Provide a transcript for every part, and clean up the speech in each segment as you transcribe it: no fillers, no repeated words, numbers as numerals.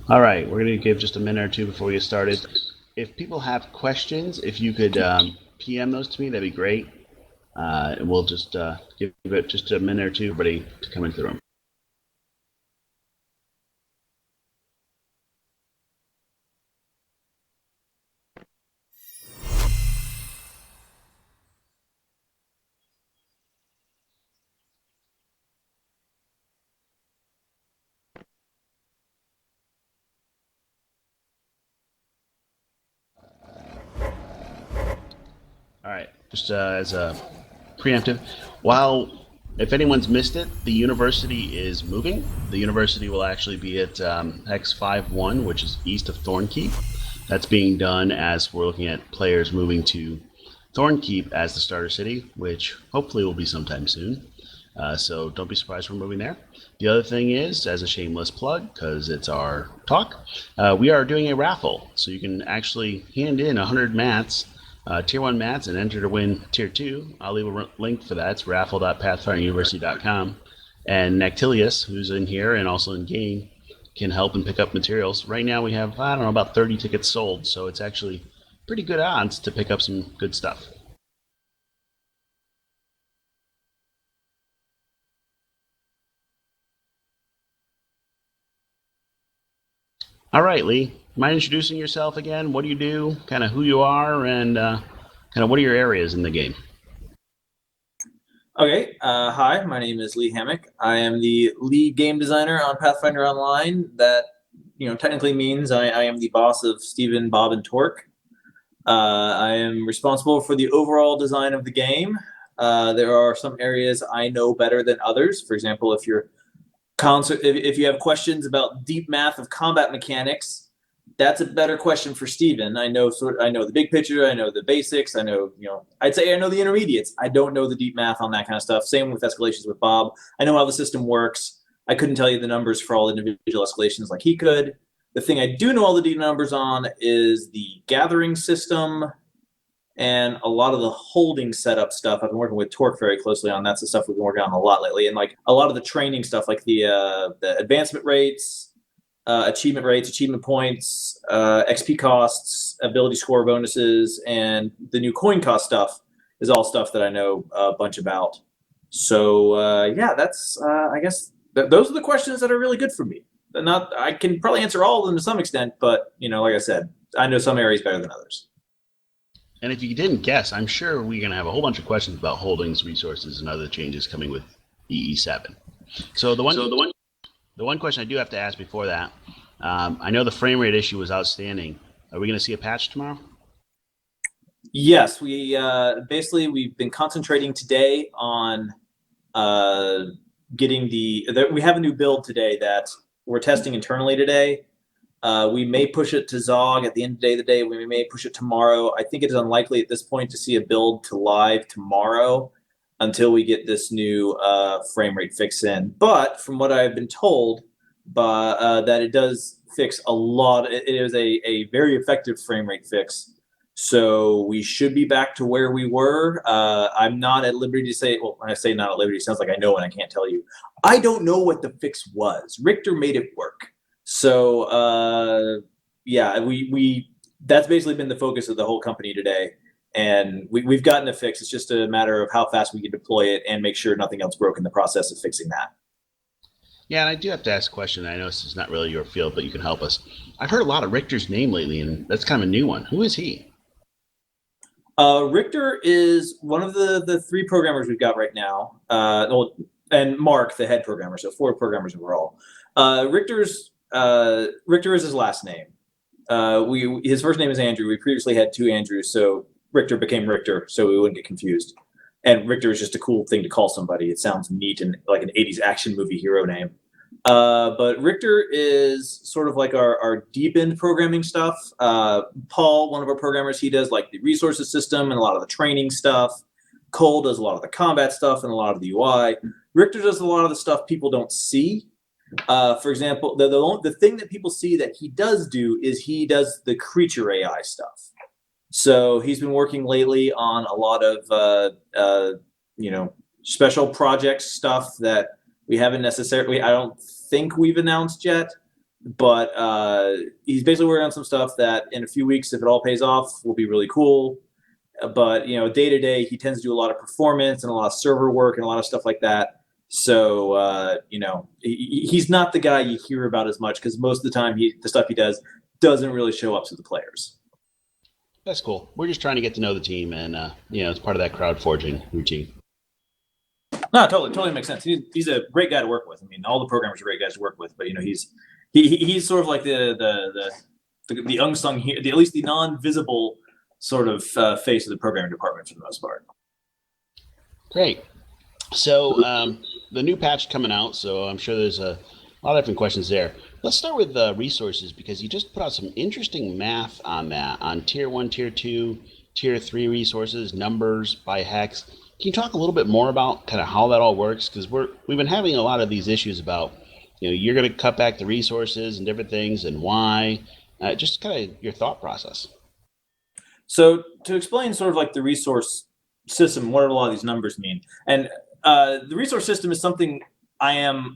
All right, we're going to give just a minute or two before we get started. If people have questions, if you could PM those to me, that'd be great. And we'll just give it just a minute or two, everybody, to come into the room. All right, just as a preemptive, while if anyone's missed it, the university is moving. The university will actually be at X51, which is east of Thornkeep. That's being done as we're looking at players moving to Thornkeep as the starter city, which hopefully will be sometime soon. So don't be surprised we're moving there. The other thing is, as a shameless plug, because it's our talk, we are doing a raffle. So you can actually hand in 100 mats, Tier 1 mats, and enter to win Tier 2. I'll leave a link for that. It's raffle.pathfinderuniversity.com. And Nactilius, who's in here and also in game, can help and pick up materials. Right now we have, I don't know, about 30 tickets sold, so it's actually pretty good odds to pick up some good stuff. All right, Lee. Mind introducing yourself again? What do you do? Kind of who you are, and kind of what are your areas in the game? Okay. Hi, my name is Lee Hammock. I am the lead game designer on Pathfinder Online. That technically means I am the boss of Steven, Bob, and Torque. I am responsible for the overall design of the game. There are some areas I know better than others. For example, if you have questions about deep math of combat mechanics, that's a better question for Steven. I know the big picture, I know the basics, I'd say I know the intermediates. I don't know the deep math on that kind of stuff. Same with escalations with Bob. I know how the system works. I couldn't tell you the numbers for all individual escalations like he could. The thing I do know all the deep numbers on is the gathering system and a lot of the holding setup stuff. I've been working with Torque very closely on. That's the stuff we've been working on a lot lately. And like a lot of the training stuff, like the advancement rates, achievement rates, achievement points, XP costs, ability score bonuses, and the new coin cost stuff is all stuff that I know a bunch about. So yeah, that's I guess those are the questions that are really good for me. I can probably answer all of them to some extent, but like I said, I know some areas better than others. And if you didn't guess, I'm sure we're going to have a whole bunch of questions about holdings, resources, and other changes coming with EE7. So the one question I do have to ask before that, I know the frame rate issue was outstanding. Are we going to see a patch tomorrow? Yes, we've been concentrating today on getting we have a new build today that we're testing internally today. We may push it to Zog at the end of the day. We may push it tomorrow. I think it is unlikely at this point to see a build to live tomorrow until we get this new frame rate fix in. But from what I've been told, that it does fix a lot. It is a very effective frame rate fix. So we should be back to where we were. I'm not at liberty to say, well, when I say not at liberty, it sounds like I know and I can't tell you. I don't know what the fix was. Richter made it work. So yeah, we that's basically been the focus of the whole company today. And we've gotten a fix. It's just a matter of how fast we can deploy it and make sure nothing else broke in the process of fixing that. Yeah, and I do have to ask a question. I know this is not really your field, but you can help us. I've heard a lot of Richter's name lately, and that's kind of a new one. Who is he? Richter is one of the three programmers we've got right now. And Mark, the head programmer, so 4 programmers overall. Richter is his last name. His first name is Andrew. We previously had 2 Andrews, so Richter became Richter, so we wouldn't get confused. And Richter is just a cool thing to call somebody. It sounds neat and like an 80s action movie hero name. But Richter is sort of like our deep end programming stuff. Paul, one of our programmers, he does like the resources system and a lot of the training stuff. Cole does a lot of the combat stuff and a lot of the UI. Richter does a lot of the stuff people don't see. For example, the thing that people see that he does do is he does the creature AI stuff. So he's been working lately on a lot of special project stuff that we haven't necessarily, I don't think we've announced yet. but he's basically working on some stuff that in a few weeks, if it all pays off, will be really cool. But day to day, he tends to do a lot of performance and a lot of server work and a lot of stuff like that. So he's not the guy you hear about as much because most of the time the stuff he does doesn't really show up to the players. That's cool. We're just trying to get to know the team, and it's part of that crowd forging routine. No, totally makes sense. He's a great guy to work with. I mean, all the programmers are great guys to work with, but he's sort of like the unsung here, at least the non-visible sort of face of the programming department for the most part. Great. So the new patch coming out, so I'm sure there's a lot of different questions there. Let's start with resources, because you just put out some interesting math on that, on tier 1, tier 2, tier 3 resources, numbers by hex. Can you talk a little bit more about kind of how that all works? Because we've been having a lot of these issues about, you're going to cut back the resources and different things, and why. Just kind of your thought process. So to explain sort of like the resource system, what do a lot of these numbers mean? And the resource system is something I am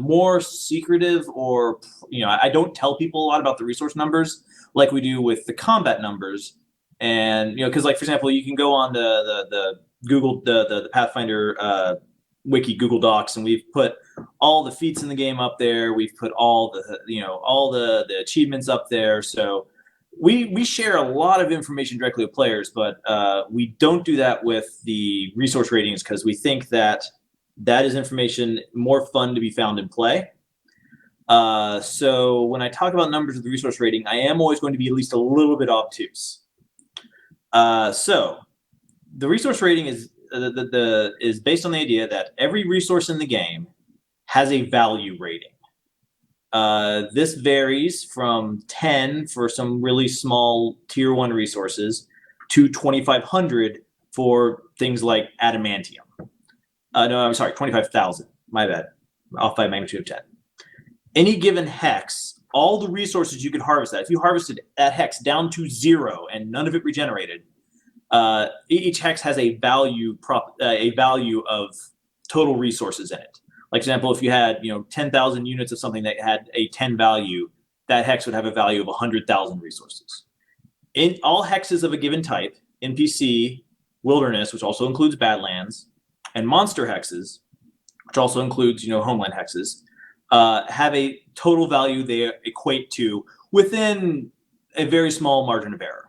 more secretive, or I don't tell people a lot about the resource numbers like we do with the combat numbers. And because like, for example, you can go on the Google the Pathfinder wiki, Google Docs, and we've put all the feats in the game up there. We've put all the achievements up there. So we share a lot of information directly with players, but we don't do that with the resource ratings because we think that is information more fun to be found in play. So when I talk about numbers of the resource rating, I am always going to be at least a little bit obtuse. So the resource rating is based on the idea that every resource in the game has a value rating. This varies from 10 for some really small tier 1 resources to 2,500 for things like adamantium. No, I'm sorry, 25,000. My bad. Off by a magnitude of 10. Any given hex, all the resources you can harvest if you harvested that hex down to 0 and none of it regenerated, each hex has a value of total resources in it. Like, for example, if you had 10,000 units of something that had a 10 value, that hex would have a value of 100,000 resources. In all hexes of a given type, NPC, wilderness, which also includes Badlands, and monster hexes, which also includes homeland hexes, have a total value they equate to within a very small margin of error.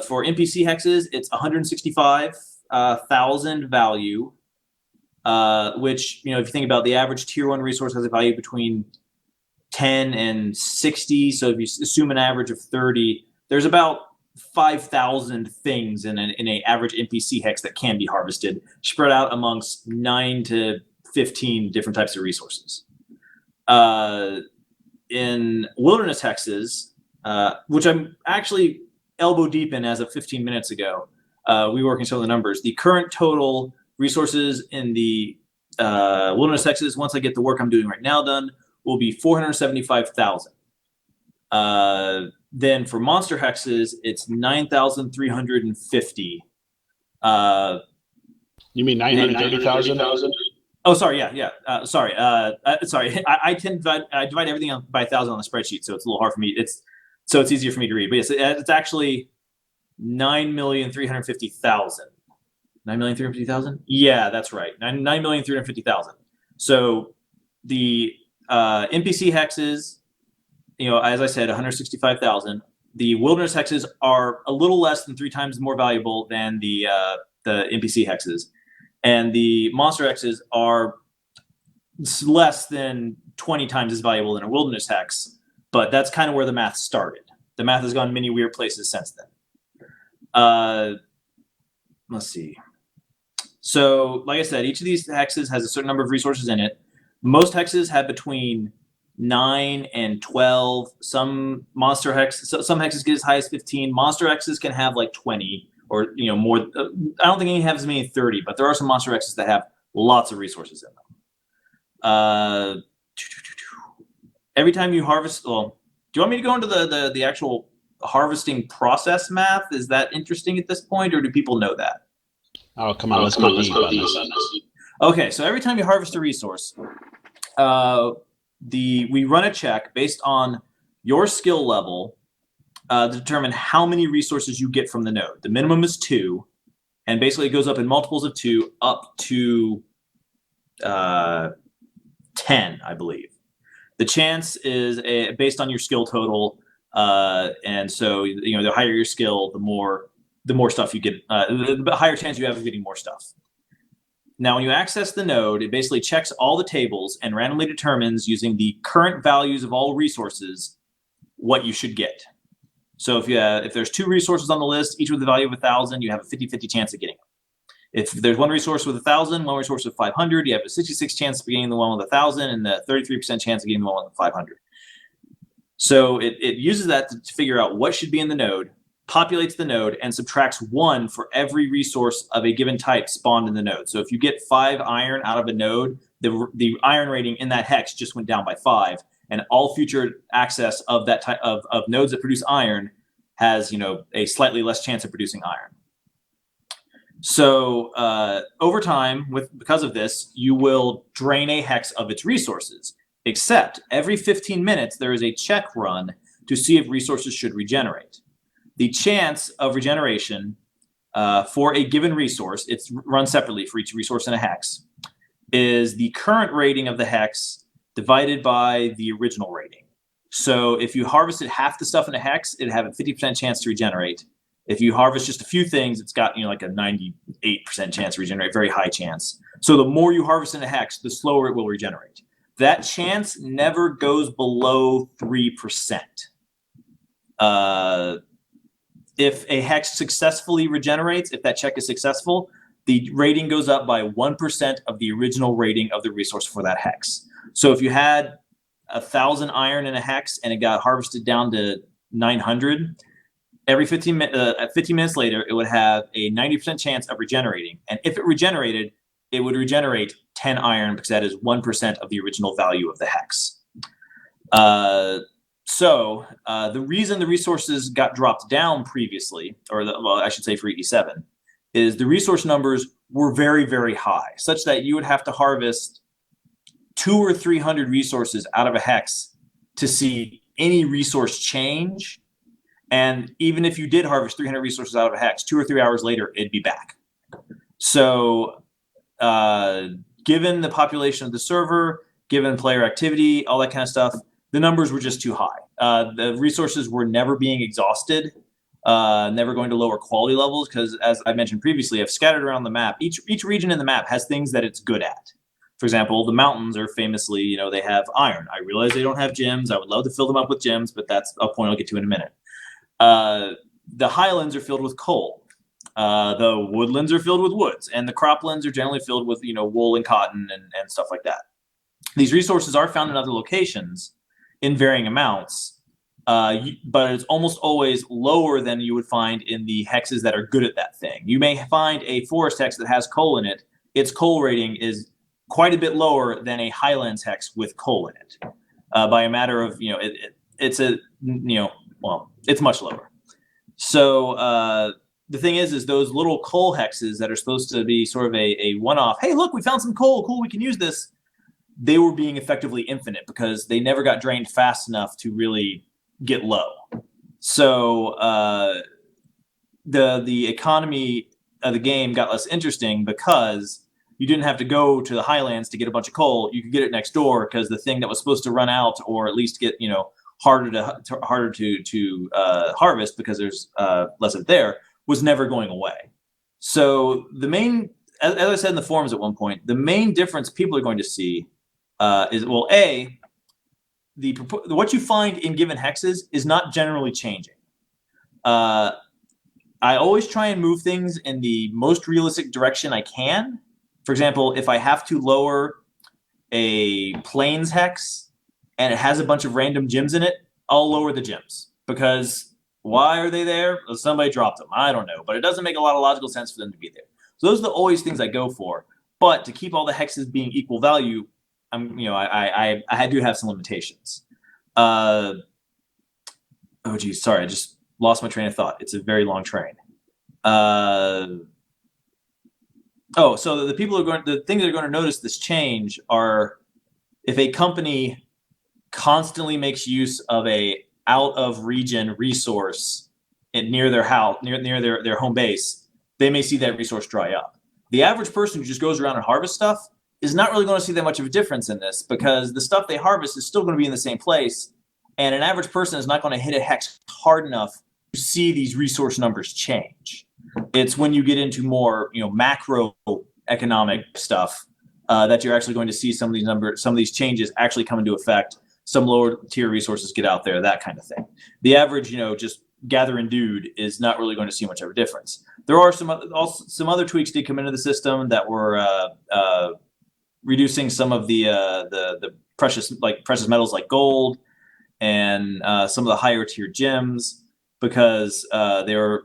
For NPC hexes, it's 165,000 value, which if you think about the average tier 1 resource has a value between 10 and 60. So if you assume an average of 30, there's about 5,000 things in an average NPC hex that can be harvested, spread out amongst 9 to 15 different types of resources. In wilderness hexes, which I'm actually elbow deep in as of 15 minutes ago, we were working some of the numbers. The current total resources in the wilderness hexes, once I get the work I'm doing right now done, will be 475,000. Then for monster hexes, it's 9,350. You mean 930,000? Oh, sorry. Yeah. Sorry. I tend to divide everything by 1,000 on the spreadsheet, so it's a little hard for me. It's easier for me to read. But yes, it's actually 9,350,000. 9,350,000? Yeah, that's right. 9,350,000. So the NPC hexes, as I said, 165,000. The wilderness hexes are a little less than 3 times more valuable than the NPC hexes, and the monster hexes are less than 20 times as valuable than a wilderness hex. But that's kind of where the math started. The math has gone many weird places since then. Let's see. So, like I said, each of these hexes has a certain number of resources in it. Most hexes have between 9 and 12. Some hexes get as high as 15. Monster hexes can have like 20 or more. I don't think any have as many as 30, but there are some monster hexes that have lots of resources in them. Every time you harvest, do you want me to go into the actual harvesting process math? Is that interesting at this point, or do people know that? Oh, come on, let's go deep on this. Okay, so every time you harvest a resource, we run a check based on your skill level to determine how many resources you get from the node. The minimum is 2, and basically it goes up in multiples of 2 up to 10, I believe. The chance is based on your skill total, and so the higher your skill, the more stuff you get, the higher chance you have of getting more stuff. Now, when you access the node, it basically checks all the tables and randomly determines, using the current values of all resources, what you should get. So if there's 2 resources on the list, each with the value of 1,000, you have a 50-50 chance of getting them. If there's one resource with 1,000, one resource with 500, you have a 66 chance of getting the one with 1,000 and a 33% chance of getting the one with 500. So it uses that to figure out what should be in the node, populates the node, and subtracts 1 for every resource of a given type spawned in the node. So if you get 5 iron out of a node, the iron rating in that hex just went down by 5, and all future access of that type of nodes that produce iron has a slightly less chance of producing iron. So over time, because of this, you will drain a hex of its resources, except every 15 minutes, there is a check run to see if resources should regenerate. The chance of regeneration for a given resource, it's run separately for each resource in a hex, is the current rating of the hex divided by the original rating. So if you harvested half the stuff in a hex, it'd have a 50% chance to regenerate. If you harvest just a few things, it's got like a 98% chance to regenerate, very high chance. So the more you harvest in a hex, the slower it will regenerate. That chance never goes below 3%. If a hex successfully regenerates, if that check is successful, the rating goes up by 1% of the original rating of the resource for that hex. So if you had 1,000 iron in a hex and it got harvested down to 900, every 15 minutes later, it would have a 90% chance of regenerating. And if it regenerated, it would regenerate 10 iron, because that is 1% of the original value of the hex. So the reason the resources got dropped down previously, I should say for E7, is the resource numbers were very, very high, such that you would have to harvest 200 or 300 resources out of a hex to see any resource change. And even if you did harvest 300 resources out of a hex, 2 or 3 hours later, it'd be back. So given the population of the server, given player activity, all that kind of stuff, the numbers were just too high. The resources were never being exhausted, never going to lower quality levels, because as I mentioned previously, I've scattered around the map. Each region in the map has things that it's good at. For example, the mountains are famously, they have iron. I realize they don't have gems. I would love to fill them up with gems, but that's a point I'll get to in a minute. The highlands are filled with coal. The woodlands are filled with woods, and the croplands are generally filled with wool and cotton and stuff like that. These resources are found in other locations in varying amounts, but it's almost always lower than you would find in the hexes that are good at that thing. You may find a forest hex that has coal in it. Its coal rating is quite a bit lower than a highlands hex with coal in it, by a matter of it's much lower. So the thing is those little coal hexes that are supposed to be sort of a one-off, hey, look, we found some coal, cool, we can use this, they were being effectively infinite because they never got drained fast enough to really get low. So the economy of the game got less interesting because you didn't have to go to the highlands to get a bunch of coal. You could get it next door, because the thing that was supposed to run out, or at least get harder to harvest because there's less of it there, was never going away. So the main, as I said in the forums at one point, the main difference people are going to see is, well, what you find in given hexes is not generally changing. I always try and move things in the most realistic direction I can. For example, if I have to lower a plains hex and it has a bunch of random gems in it, I'll lower the gems, because why are they there? Well, somebody dropped them. I don't know, but it doesn't make a lot of logical sense for them to be there. So those are always things I go for. But to keep all the hexes being equal value, I do have some limitations. Oh geez, sorry, I just lost my train of thought. It's a very long train. So the things that are going to notice this change are if a company constantly makes use of a out of region resource near their house, near their home base, they may see that resource dry up. The average person who just goes around and harvests stuff is not really going to see that much of a difference in this, because the stuff they harvest is still going to be in the same place, and an average person is not going to hit a hex hard enough to see these resource numbers change. It's when you get into more, macro economic stuff that you're actually going to see some of these changes actually come into effect. Some lower tier resources get out there, that kind of thing. The average, just gathering dude is not really going to see much of a difference. There are some other tweaks did come into the system that were reducing some of the precious metals like gold and some of the higher tier gems, because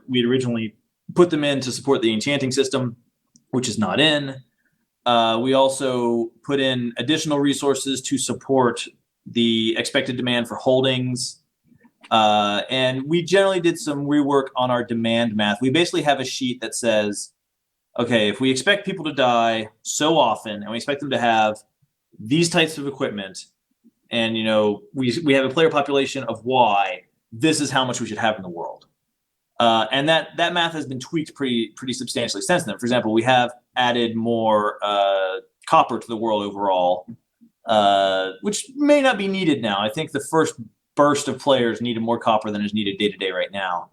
we'd originally put them in to support the enchanting system, which is not in. We also put in additional resources to support the expected demand for holdings. And we generally did some rework on our demand math. We basically have a sheet that says, okay, if we expect people to die so often and we expect them to have these types of equipment, and we have a player population of Y, this is how much we should have in the world. And that math has been tweaked pretty substantially since then. For example, we have added more copper to the world overall, which may not be needed now. I think the first burst of players needed more copper than is needed day to day right now.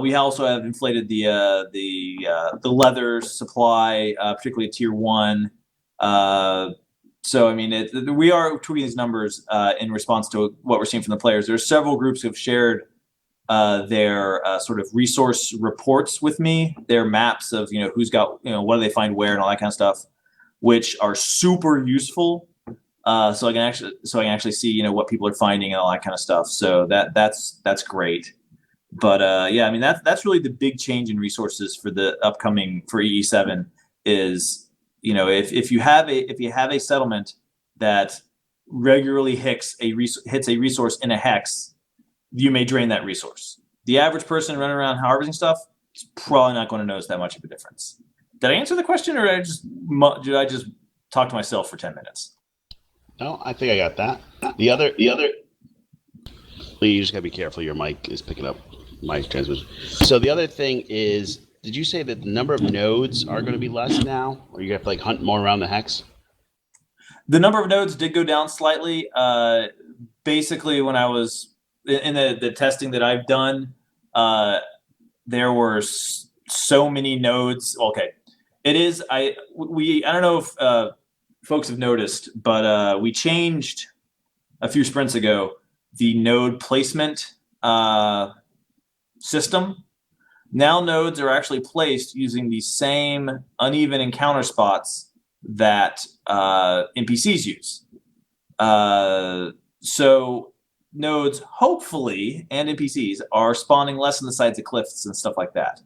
We also have inflated the leather supply, particularly tier 1. So I mean, we are tweaking these numbers in response to what we're seeing from the players. There are several groups who have shared their sort of resource reports with me, their maps of who's got what do they find where and all that kind of stuff, which are super useful. So I can actually see what people are finding and all that kind of stuff. So that's great. But yeah, I mean that's really the big change in resources for the upcoming for EE7 is if you have a settlement that regularly hits a resource in a hex, you may drain that resource. The average person running around harvesting stuff is probably not going to notice that much of a difference. Did I answer the question, or did I just talk to myself for 10 minutes? No, I think I got that. The other, you just gotta be careful. Your mic is picking up my transmission. So the other thing is, did you say that the number of nodes are going to be less now, or you have to hunt more around the hex? The number of nodes did go down slightly. Basically, when I was in the testing that I've done, there were so many nodes. Okay, it is. I don't know if folks have noticed, but we changed a few sprints ago the node placement system. Now nodes are actually placed using the same uneven encounter spots that NPCs use. So nodes, hopefully, and NPCs are spawning less on the sides of cliffs and stuff like that.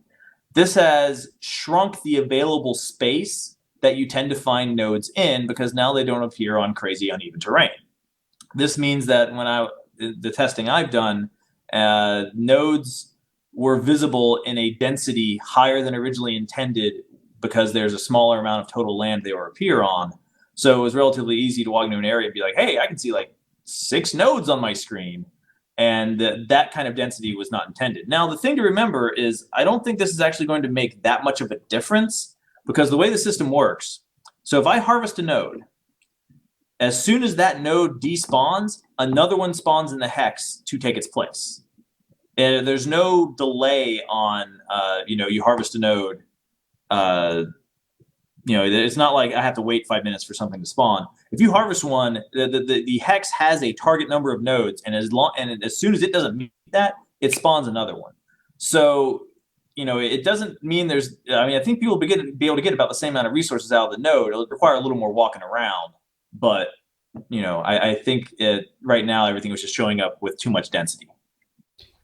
This has shrunk the available space that you tend to find nodes in, because now they don't appear on crazy uneven terrain. This means that the testing I've done, nodes were visible in a density higher than originally intended, because there's a smaller amount of total land they will appear on. So it was relatively easy to walk into an area and be like, hey, I can see 6 nodes on my screen. And that kind of density was not intended. Now, the thing to remember is I don't think this is actually going to make that much of a difference, because the way the system works, so if I harvest a node, as soon as that node despawns, another one spawns in the hex to take its place. And there's no delay on, you harvest a node. It's not like I have to wait 5 minutes for something to spawn. If you harvest one, the hex has a target number of nodes, and as soon as it doesn't meet that, it spawns another one. So, it doesn't mean I think people will be able to get about the same amount of resources out of the node. It'll require a little more walking around, but I think right now everything was just showing up with too much density.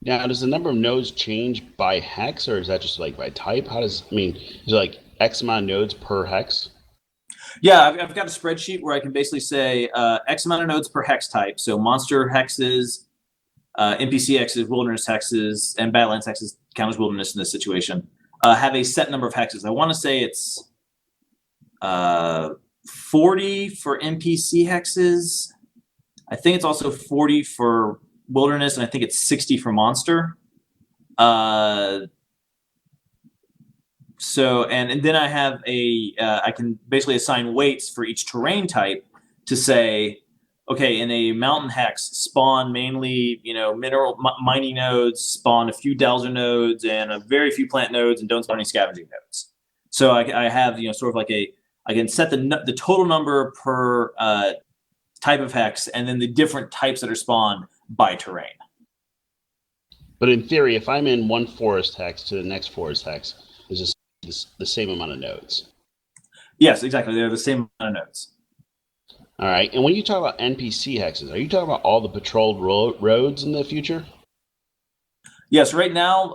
Now, does the number of nodes change by hex, or is that just by type? Is it X amount of nodes per hex? Yeah, I've got a spreadsheet where I can basically say X amount of nodes per hex type. So monster hexes, NPC hexes, wilderness hexes, and Badlands hexes count as wilderness in this situation. Have a set number of hexes. I want to say it's 40 for NPC hexes. I think it's also 40 for wilderness, and I think it's 60 for monster. And then I have I can basically assign weights for each terrain type to say, okay, in a mountain hex, spawn mainly, mineral mining nodes, spawn a few dowser nodes and a very few plant nodes, and don't spawn any scavenging nodes. So I have, sort of like I can set the total number per type of hex, and then the different types that are spawned by terrain. But in theory, if I'm in one forest hex to the next forest hex, there's the same amount of nodes. Yes, exactly. They're the same amount of nodes. All right. And when you talk about NPC hexes, are you talking about all the patrolled roads in the future? Yes, right now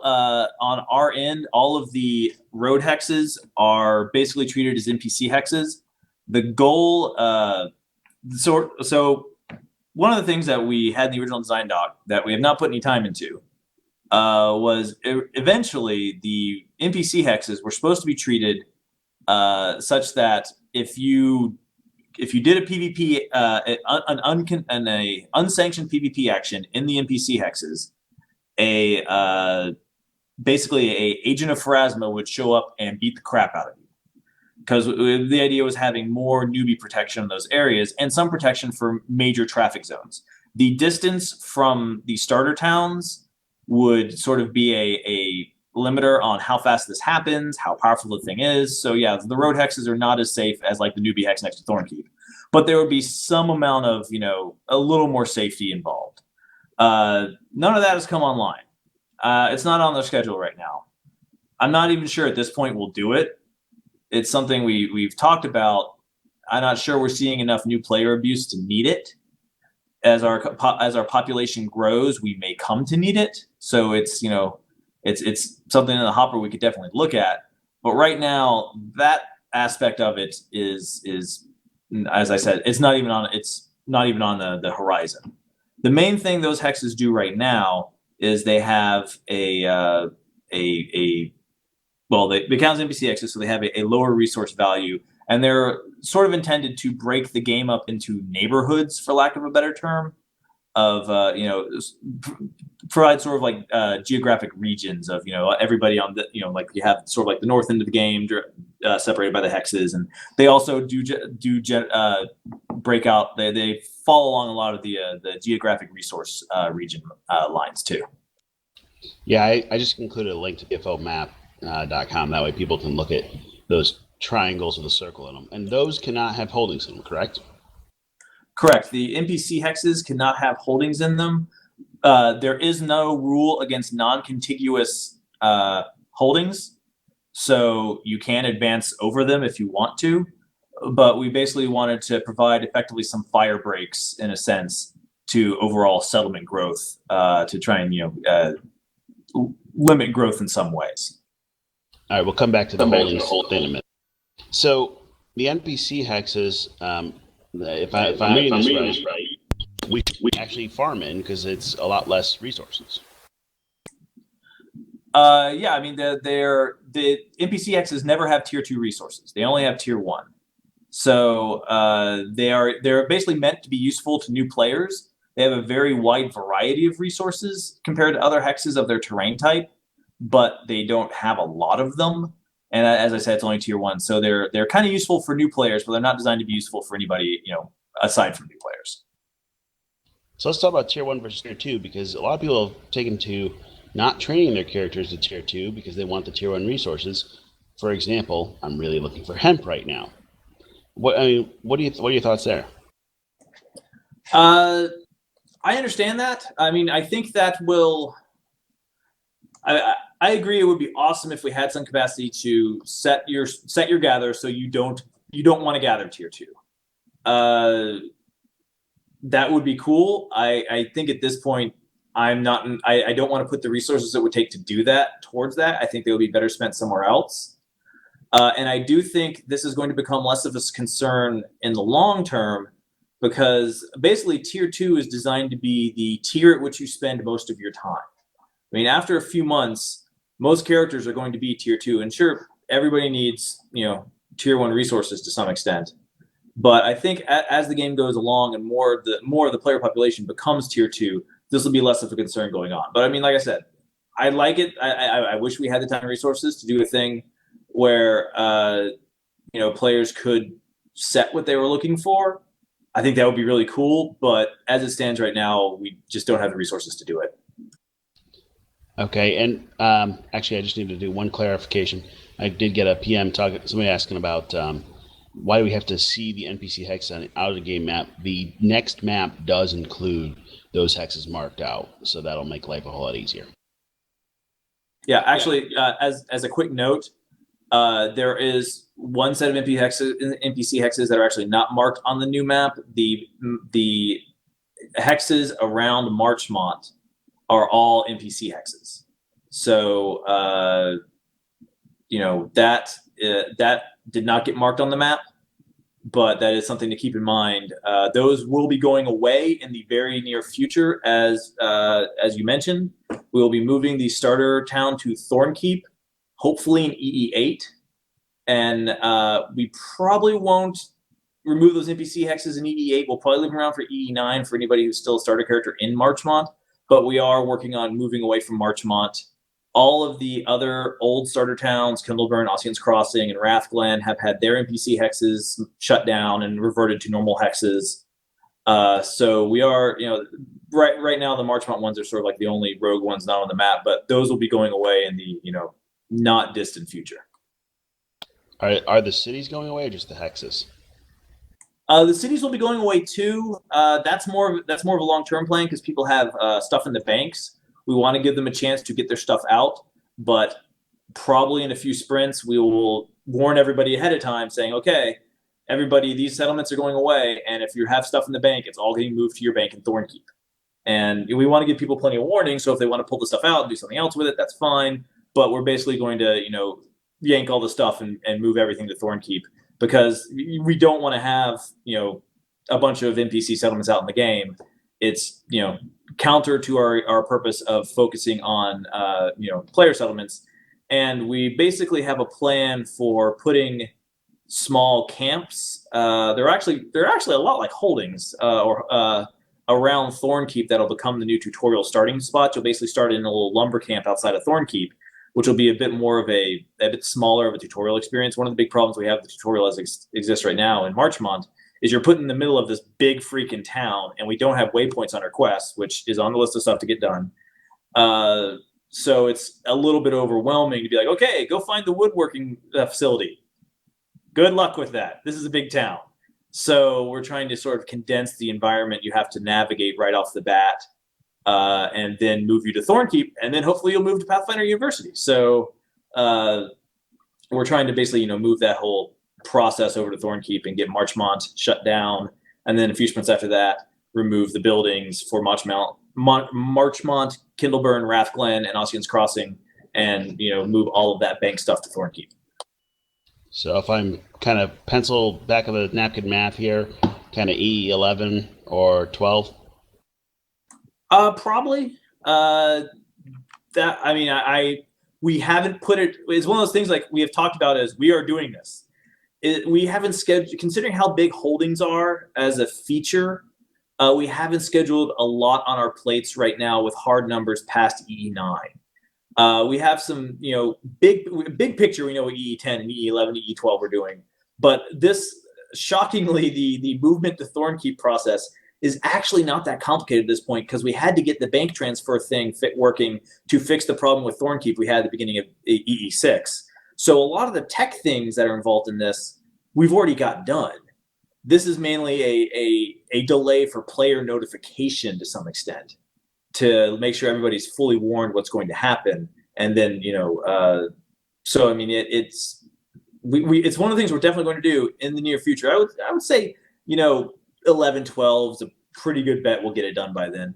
on our end, all of the road hexes are basically treated as NPC hexes. The goal, so one of the things that we had in the original design doc that we have not put any time into was eventually the NPC hexes were supposed to be treated such that if you did a PvP, an unsanctioned PvP action in the NPC hexes, basically a agent of Pharasma would show up and beat the crap out of you. Because the idea was having more newbie protection in those areas and some protection for major traffic zones. The distance from the starter towns would sort of be a limiter on how fast this happens, how powerful the thing is. So yeah, the road hexes are not as safe as like the newbie hex next to Thornkeep, but there would be some amount of, a little more safety involved. None of that has come online. It's not on their schedule right now. I'm not even sure at this point we'll do it. It's something we've talked about. I'm not sure we're seeing enough new player abuse to need it. As our population grows, we may come to need it. So it's it's something in the hopper we could definitely look at. But right now, that aspect of it is as I said, it's not even on the horizon. The main thing those hexes do right now is they have they count as NPC hexes, so they have a lower resource value, and they're sort of intended to break the game up into neighborhoods, for lack of a better term, of provide sort of like geographic regions of everybody on the like you have sort of like the north end of the game separated by the hexes, and they also do break out. They follow along a lot of the geographic resource region lines too. Yeah, I just included a link to infomap.com. That way people can look at those triangles with a circle in them. And those cannot have holdings in them, correct? Correct. The NPC hexes cannot have holdings in them. There is no rule against non-contiguous holdings, so you can advance over them if you want to. But we basically wanted to provide effectively some fire breaks, in a sense, to overall settlement growth to try and limit growth in some ways. All right, we'll come back to the holdings thing in a minute. So the NPC hexes, if I'm reading this right, we actually farm in because it's a lot less resources. Yeah, I mean the NPC hexes never have tier 2 resources. They only have tier 1. So they're basically meant to be useful to new players. They have a very wide variety of resources compared to other hexes of their terrain type, but they don't have a lot of them. And as I said, it's only tier 1, so they're kind of useful for new players, but they're not designed to be useful for anybody aside from new players. So let's talk about tier 1 versus tier 2, because a lot of people have taken to not training their characters to tier 2 because they want the tier 1 resources. For example, I'm really looking for hemp right now. What are your thoughts there? I understand that. I mean, I think that will. I agree. It would be awesome if we had some capacity to set your gather so you don't want to gather tier 2. That would be cool. I think at this point I don't want to put the resources it would take to do that towards that. I think they would be better spent somewhere else. And I do think this is going to become less of a concern in the long term, because basically tier 2 is designed to be the tier at which you spend most of your time. I mean, after a few months, most characters are going to be tier 2, and sure, everybody needs tier 1 resources to some extent. But I think as the game goes along and more of the player population becomes tier 2, this will be less of a concern going on. But I mean, like I said, I like it. I wish we had the time and resources to do a thing where players could set what they were looking for. I think that would be really cool. But as it stands right now, we just don't have the resources to do it. Okay, and actually, I just need to do one clarification. I did get a PM somebody asking about why do we have to see the NPC hex out of the game map. The next map does include those hexes marked out, so that'll make life a whole lot easier. Yeah, actually, as a quick note, there is one set of NPC hexes that are actually not marked on the new map. The hexes around Marchmont are all NPC hexes. So that did not get marked on the map, but that is something to keep in mind. Those will be going away in the very near future, as you mentioned. We will be moving the starter town to Thornkeep, hopefully in EE8, and we probably won't remove those NPC hexes in EE8. We'll probably leave them around for EE9 for anybody who's still a starter character in Marchmont, but we are working on moving away from Marchmont. All of the other old starter towns, Kindleburn, Ossian's Crossing, and Rathglen, have had their NPC hexes shut down and reverted to normal hexes. So we are, right now the Marchmont ones are sort of like the only rogue ones not on the map, but those will be going away in the, not distant future. Are the cities going away or just the hexes? The cities will be going away too. That's more of a long-term plan because people have stuff in the banks. We want to give them a chance to get their stuff out, but probably in a few sprints, we will warn everybody ahead of time saying, okay, everybody, these settlements are going away, and if you have stuff in the bank, it's all getting moved to your bank in Thornkeep. And we want to give people plenty of warning, so if they want to pull the stuff out and do something else with it, that's fine. But we're basically going to, yank all the stuff and move everything to Thornkeep because we don't want to have, a bunch of NPC settlements out in the game. It's, counter to our purpose of focusing on, player settlements. And we basically have a plan for putting small camps. They're actually a lot like holdings around Thornkeep that'll become the new tutorial starting spot. You'll basically start in a little lumber camp outside of Thornkeep, which will be a bit smaller of a tutorial experience. One of the big problems we have with the tutorial as it exists right now in Marchmont is you're put in the middle of this big freaking town, and we don't have waypoints on our quests, which is on the list of stuff to get done. So it's a little bit overwhelming to be like, okay, go find the woodworking facility. Good luck with that. This is a big town. So we're trying to sort of condense the environment you have to navigate right off the bat, and then move you to Thornkeep, and then hopefully you'll move to Pathfinder University. So we're trying to basically, move that whole process over to Thornkeep and get Marchmont shut down, and then a few sprints after that, remove the buildings for Marchmont, Kindleburn, Rathglen, and Ossian's Crossing, and move all of that bank stuff to Thornkeep. So if I'm kind of pencil back of the napkin math here, kind of E11 or 12. Probably. We haven't put it. It's one of those things like we have talked about as we are doing this. We haven't scheduled, considering how big holdings are as a feature, we haven't scheduled a lot on our plates right now with hard numbers past EE9. We have some, big picture, we know what EE10 and EE11, EE12 we're doing. But this, shockingly, the movement to Thornkeep process is actually not that complicated at this point because we had to get the bank transfer thing working to fix the problem with Thornkeep we had at the beginning of EE6. So a lot of the tech things that are involved in this, we've already got done. This is mainly a delay for player notification to some extent to make sure everybody's fully warned what's going to happen. And then, so I mean, it's one of the things we're definitely going to do in the near future. I would say, 11, 12 is a pretty good bet we'll get it done by then.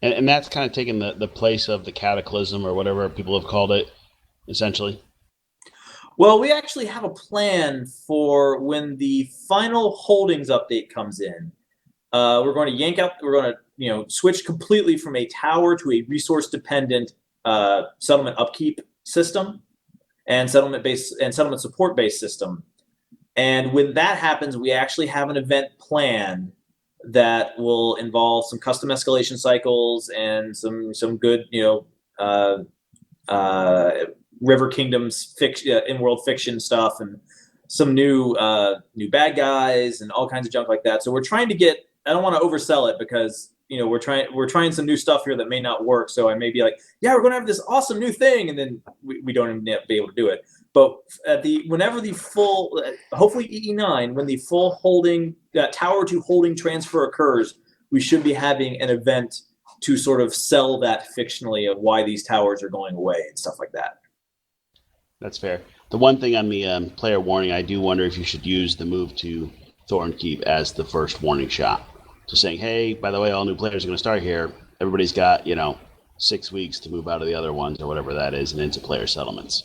And that's kind of taken the place of the cataclysm or whatever people have called it, essentially. Well, we actually have a plan for when the final holdings update comes in. We're going to switch completely from a tower to a resource-dependent settlement upkeep system and settlement support-based system. And when that happens, we actually have an event planned that will involve some custom escalation cycles and some good, River Kingdoms in-world fiction stuff, and some new bad guys and all kinds of junk like that. So we're trying to get. I don't want to oversell it because we're trying some new stuff here that may not work. So I may be like, yeah, we're going to have this awesome new thing, and then we don't even be able to do it. But whenever the full, hopefully EE9, when the full holding Tower 2 holding transfer occurs, we should be having an event to sort of sell that fictionally of why these towers are going away and stuff like that. That's fair. The one thing on the player warning, I do wonder if you should use the move to Thornkeep as the first warning shot. So saying, hey, by the way, all new players are going to start here. Everybody's got, 6 weeks to move out of the other ones or whatever that is and into player settlements.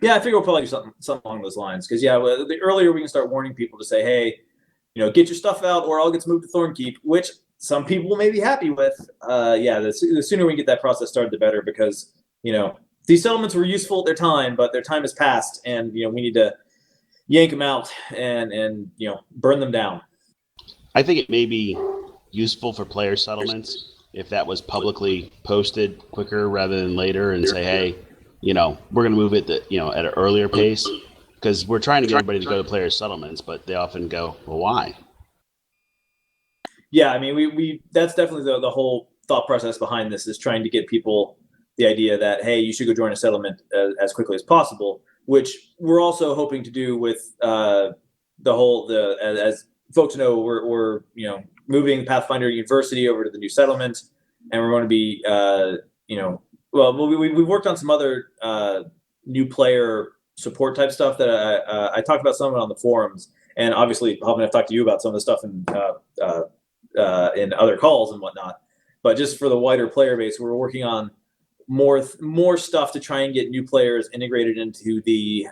Yeah, I figure we'll probably do something along those lines. Because, the earlier we can start warning people to say, hey, get your stuff out or all gets moved to Thornkeep, which some people may be happy with. The sooner we get that process started, the better, because, these settlements were useful at their time, but their time has passed, and, we need to yank them out and burn them down. I think it may be useful for player settlements if that was publicly posted quicker rather than later and say, hey, we're going to move it at an earlier pace, because we're trying to get everybody to go to player settlements, but they often go, well, why? Yeah, I mean, we that's definitely the whole thought process behind this, is trying to get people the idea that, hey, you should go join a settlement as quickly as possible, which we're also hoping to do with as folks know, we're moving Pathfinder University over to the new settlement, and we're going to be we've worked on some other new player support type stuff that I talked about some of it on the forums, and obviously I've talked to you about some of the stuff in other calls and whatnot. But just for the wider player base, we're working on more stuff to try and get new players integrated into the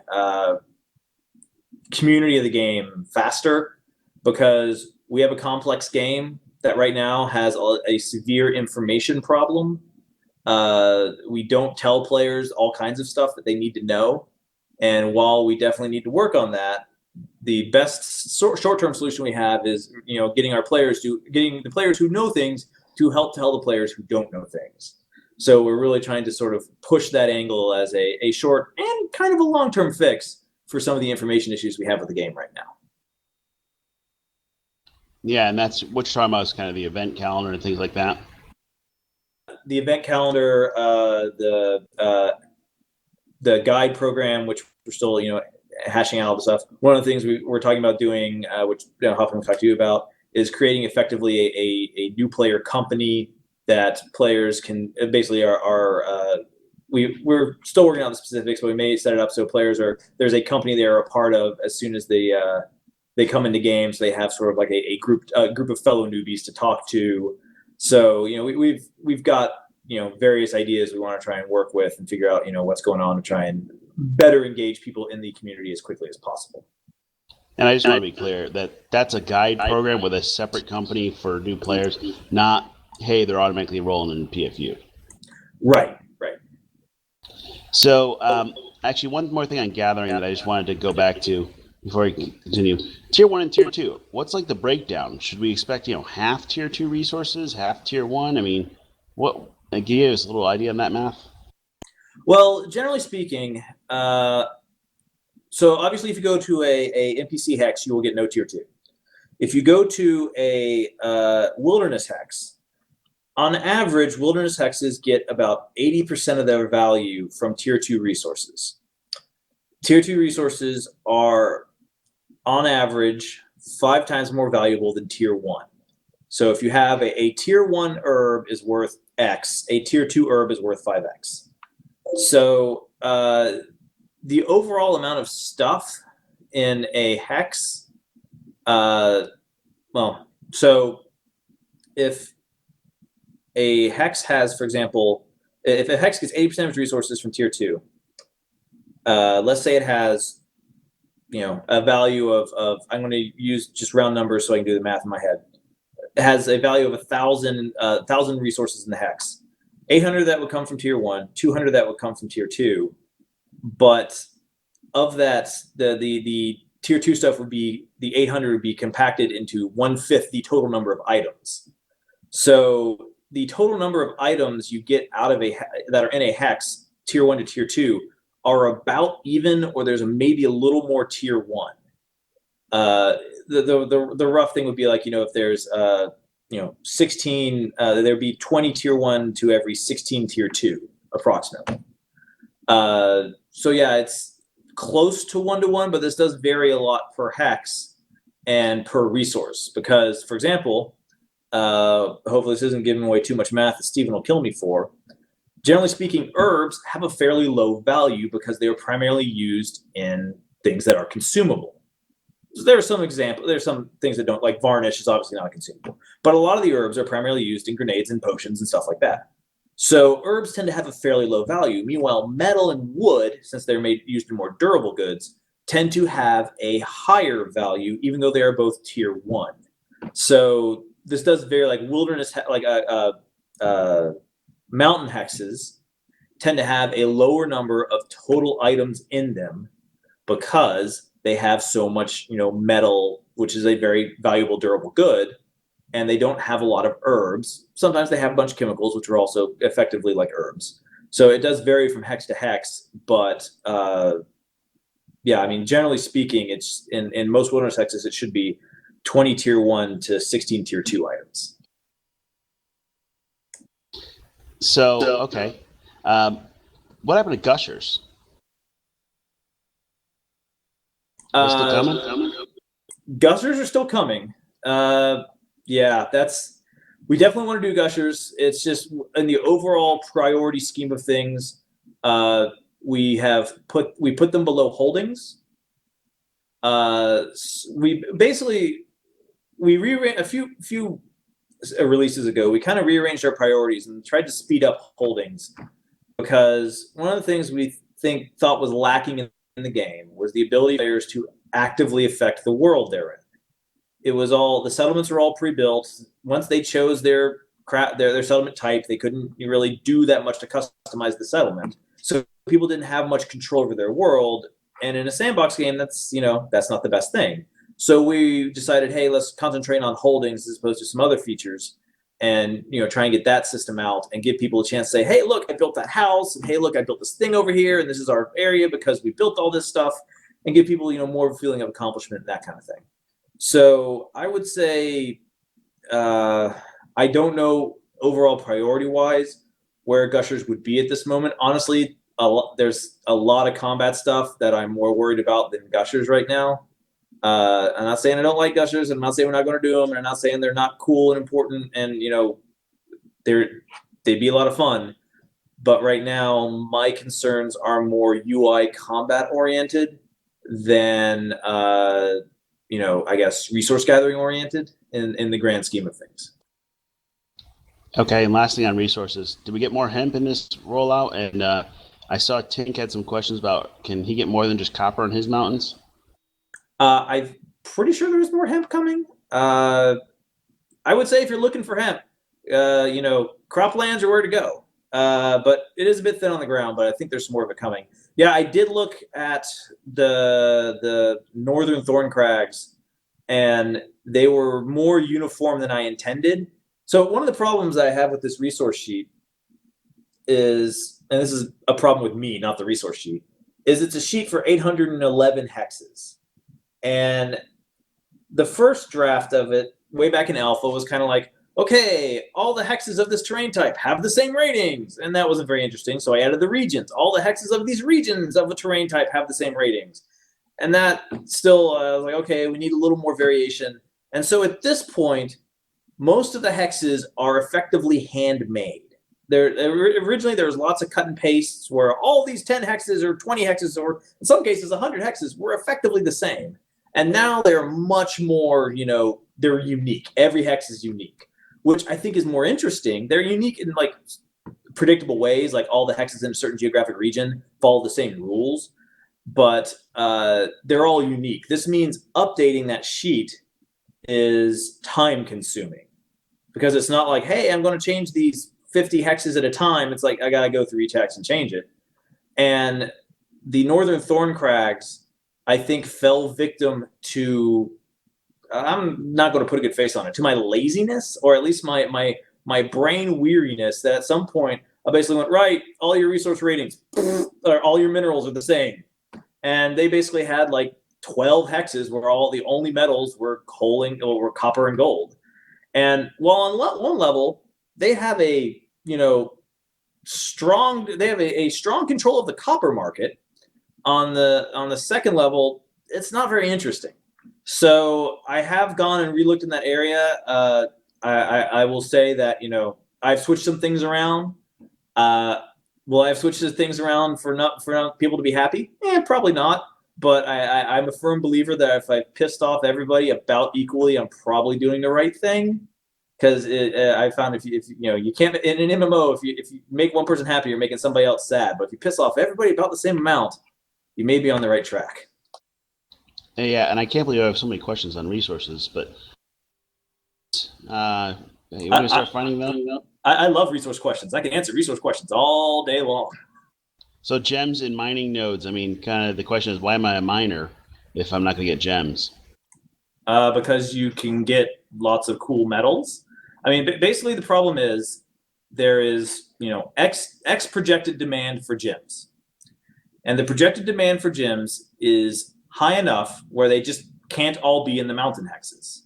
community of the game faster, because we have a complex game that right now has a severe information problem. We don't tell players all kinds of stuff that they need to know, and while we definitely need to work on that, the best short-term solution we have is getting the players who know things to help tell the players who don't know things. So we're really trying to sort of push that angle as a short and kind of a long-term fix for some of the information issues we have with the game right now. Yeah, and that's what you're talking about, is kind of the event calendar and things like that. The event calendar, the guide program, which we're still hashing out all the stuff. One of the things we're talking about doing, which Huffman talked to you about, is creating effectively a new player company that players can basically we're still working on the specifics, but we may set it up so there's a company they are a part of as soon as they come into games. They have sort of like a group of fellow newbies to talk to. So we've got various ideas we want to try and work with and figure out what's going on to try and better engage people in the community as quickly as possible. And I just want to be clear that that's a guide program with a separate company for new players, not, hey, they're automatically enrolling in PFU. Right. So actually, one more thing on gathering that I just wanted to go back to before we continue. Tier 1 and Tier 2, what's like the breakdown? Should we expect, half Tier 2 resources, half Tier 1? I mean, what? Can you give us a little idea on that math? Well, generally speaking, so obviously if you go to a NPC hex, you will get no Tier 2. If you go to a wilderness hex, on average, wilderness hexes get about 80% of their value from Tier 2 resources. Tier 2 resources are, on average, 5 times more valuable than Tier 1. So if you have a Tier 1 herb is worth X, a Tier 2 herb is worth 5X. So the overall amount of stuff in a hex, so if a hex has, for example, if a hex gets 80% of its resources from Tier 2, let's say it has, a value of I'm going to use just round numbers so I can do the math in my head. It has a value of 1,000 resources in the hex. 800 that would come from Tier 1, 200 that would come from Tier 2. But of that, the tier 2 stuff would be, the 800 would be compacted into 1/5 the total number of items. So the total number of items you get out of that are in a hex, tier 1 to tier 2, are about even, or there's maybe a little more tier 1. The rough thing would be like, if there's 16, there'd be 20 tier 1 to every 16 tier 2 approximately. So yeah, it's close to 1-to-1, but this does vary a lot per hex and per resource, because, for example, hopefully this isn't giving away too much math that Steven will kill me for. Generally speaking, herbs have a fairly low value because they are primarily used in things that are consumable. So there are some examples. There's some things that don't, like varnish is obviously not consumable, but a lot of the herbs are primarily used in grenades and potions and stuff like that. So herbs tend to have a fairly low value. Meanwhile, metal and wood, since they're used in more durable goods, tend to have a higher value, even though they are both tier 1. So this does vary. Like wilderness, mountain hexes tend to have a lower number of total items in them because they have so much, metal, which is a very valuable, durable good, and they don't have a lot of herbs. Sometimes they have a bunch of chemicals, which are also effectively like herbs. So it does vary from hex to hex, but yeah, I mean, generally speaking, it's in most wilderness hexes, it should be 20 tier 1 to 16 tier 2 items. So, okay. What happened to gushers? They're still coming? Gushers are still coming. Yeah, we definitely want to do gushers. It's just in the overall priority scheme of things, we put them below holdings. We rearranged a few releases ago. We kind of rearranged our priorities and tried to speed up holdings, because one of the things we thought was lacking in the game was the ability of players to actively affect the world they're in. It was the settlements were all pre-built. Once they chose their settlement type, they couldn't really do that much to customize the settlement. So people didn't have much control over their world. And in a sandbox game, that's not the best thing. So we decided, hey, let's concentrate on holdings as opposed to some other features, and try and get that system out and give people a chance to say, hey, look, I built that house, and hey, look, I built this thing over here, and this is our area because we built all this stuff, and give people more of a feeling of accomplishment and that kind of thing. So I would say I don't know overall priority-wise where gushers would be at this moment. Honestly, there's a lot of combat stuff that I'm more worried about than gushers right now. I'm not saying I don't like gushers, and I'm not saying we're not going to do them, and I'm not saying they're not cool and important, and they'd be a lot of fun. But right now, my concerns are more UI combat oriented than I guess resource gathering oriented in the grand scheme of things. Okay, and last thing on resources, did we get more hemp in this rollout? And I saw Tink had some questions about, can he get more than just copper in his mountains? I'm pretty sure there's more hemp coming. I would say if you're looking for hemp, croplands are where to go. But it is a bit thin on the ground, but I think there's some more of it coming. Yeah, I did look at the northern thorn crags, and they were more uniform than I intended. So one of the problems I have with this resource sheet is, and this is a problem with me, not the resource sheet, is it's a sheet for 811 hexes. And the first draft of it, way back in alpha, was kind of like, okay, all the hexes of this terrain type have the same ratings. And that wasn't very interesting. So I added the regions. All the hexes of these regions of a terrain type have the same ratings. And that still, I was like, okay, we need a little more variation. And so at this point, most of the hexes are effectively handmade. Originally, there was lots of cut and pastes where all these 10 hexes or 20 hexes, or in some cases 100 hexes, were effectively the same. And now they're much more, they're unique. Every hex is unique, which I think is more interesting. They're unique in like predictable ways, like all the hexes in a certain geographic region follow the same rules, but they're all unique. This means updating that sheet is time consuming, because it's not like, hey, I'm going to change these 50 hexes at a time. It's like I got to go through each hex and change it. And the northern thorn crags, I think, fell victim to, I'm not going to put a good face on it, to my laziness, or at least my brain weariness, that at some point I basically went, right, all your resource ratings or all your minerals are the same. And they basically had like 12 hexes where all the only metals were coal or were copper and gold. And while on one level they have a strong a strong control of the copper market, on the second level it's not very interesting. So I have gone and relooked in that area. I will say that I've switched some things around. Will I have switched things around for not people to be happy? Probably not. But I'm a firm believer that if I pissed off everybody about equally, I'm probably doing the right thing. Because I found if you can't in an MMO, if you make one person happy, you're making somebody else sad. But if you piss off everybody about the same amount, you may be on the right track. Yeah, and I can't believe I have so many questions on resources, but you want to start finding them? I love resource questions. I can answer resource questions all day long. So gems in mining nodes. I mean, kind of the question is, why am I a miner if I'm not going to get gems? Because you can get lots of cool metals. I mean, basically the problem is there is X projected demand for gems, and the projected demand for gems is high enough where they just can't all be in the mountain hexes.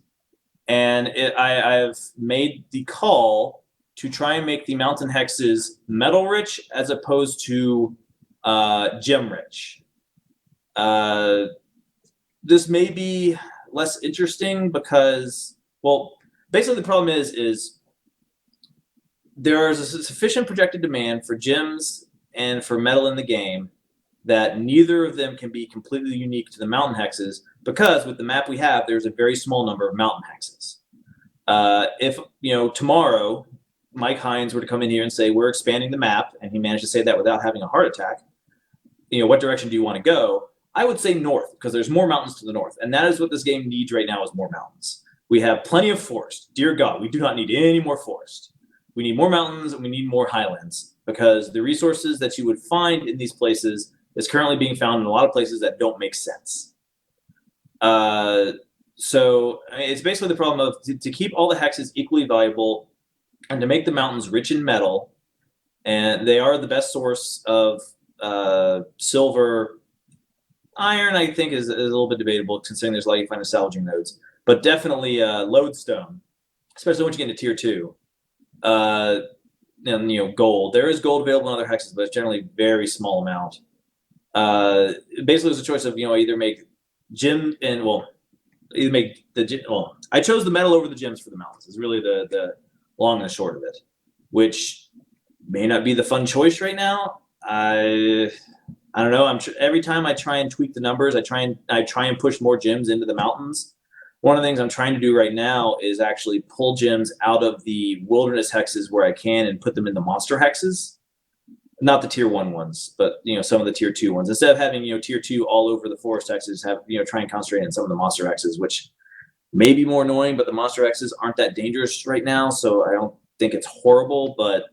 And I've made the call to try and make the mountain hexes metal rich as opposed to gem rich. This may be less interesting because, well, basically the problem is there is a sufficient projected demand for gems and for metal in the game that neither of them can be completely unique to the mountain hexes, because with the map we have, there's a very small number of mountain hexes. If tomorrow Mike Hines were to come in here and say we're expanding the map, and he managed to say that without having a heart attack, what direction do you want to go? I would say north, because there's more mountains to the north, and that is what this game needs right now, is more mountains. We have plenty of forest. Dear God, we do not need any more forest. We need more mountains, and we need more highlands, because the resources that you would find in these places is currently being found in a lot of places that don't make sense. So it's basically the problem of to keep all the hexes equally valuable and to make the mountains rich in metal, and they are the best source of silver. Iron, I think, is a little bit debatable, considering there's a lot you find in salvaging nodes. But definitely lodestone, especially once you get into tier 2. And gold. There is gold available in other hexes, but it's generally a very small amount. Basically, it's a choice of either make gem and either make I chose the metal over the gems for the mountains. Is really the long and the short of it, which may not be the fun choice right now. I don't know. Every time I try and tweak the numbers, I try and push more gems into the mountains. One of the things I'm trying to do right now is actually pull gems out of the wilderness hexes where I can and put them in the monster hexes. Not the tier 1 ones, but some of the tier 2 ones. Instead of having tier 2 all over the forest hexes, have try and concentrate on some of the monster hexes, which may be more annoying, but the monster hexes aren't that dangerous right now, so I don't think it's horrible. But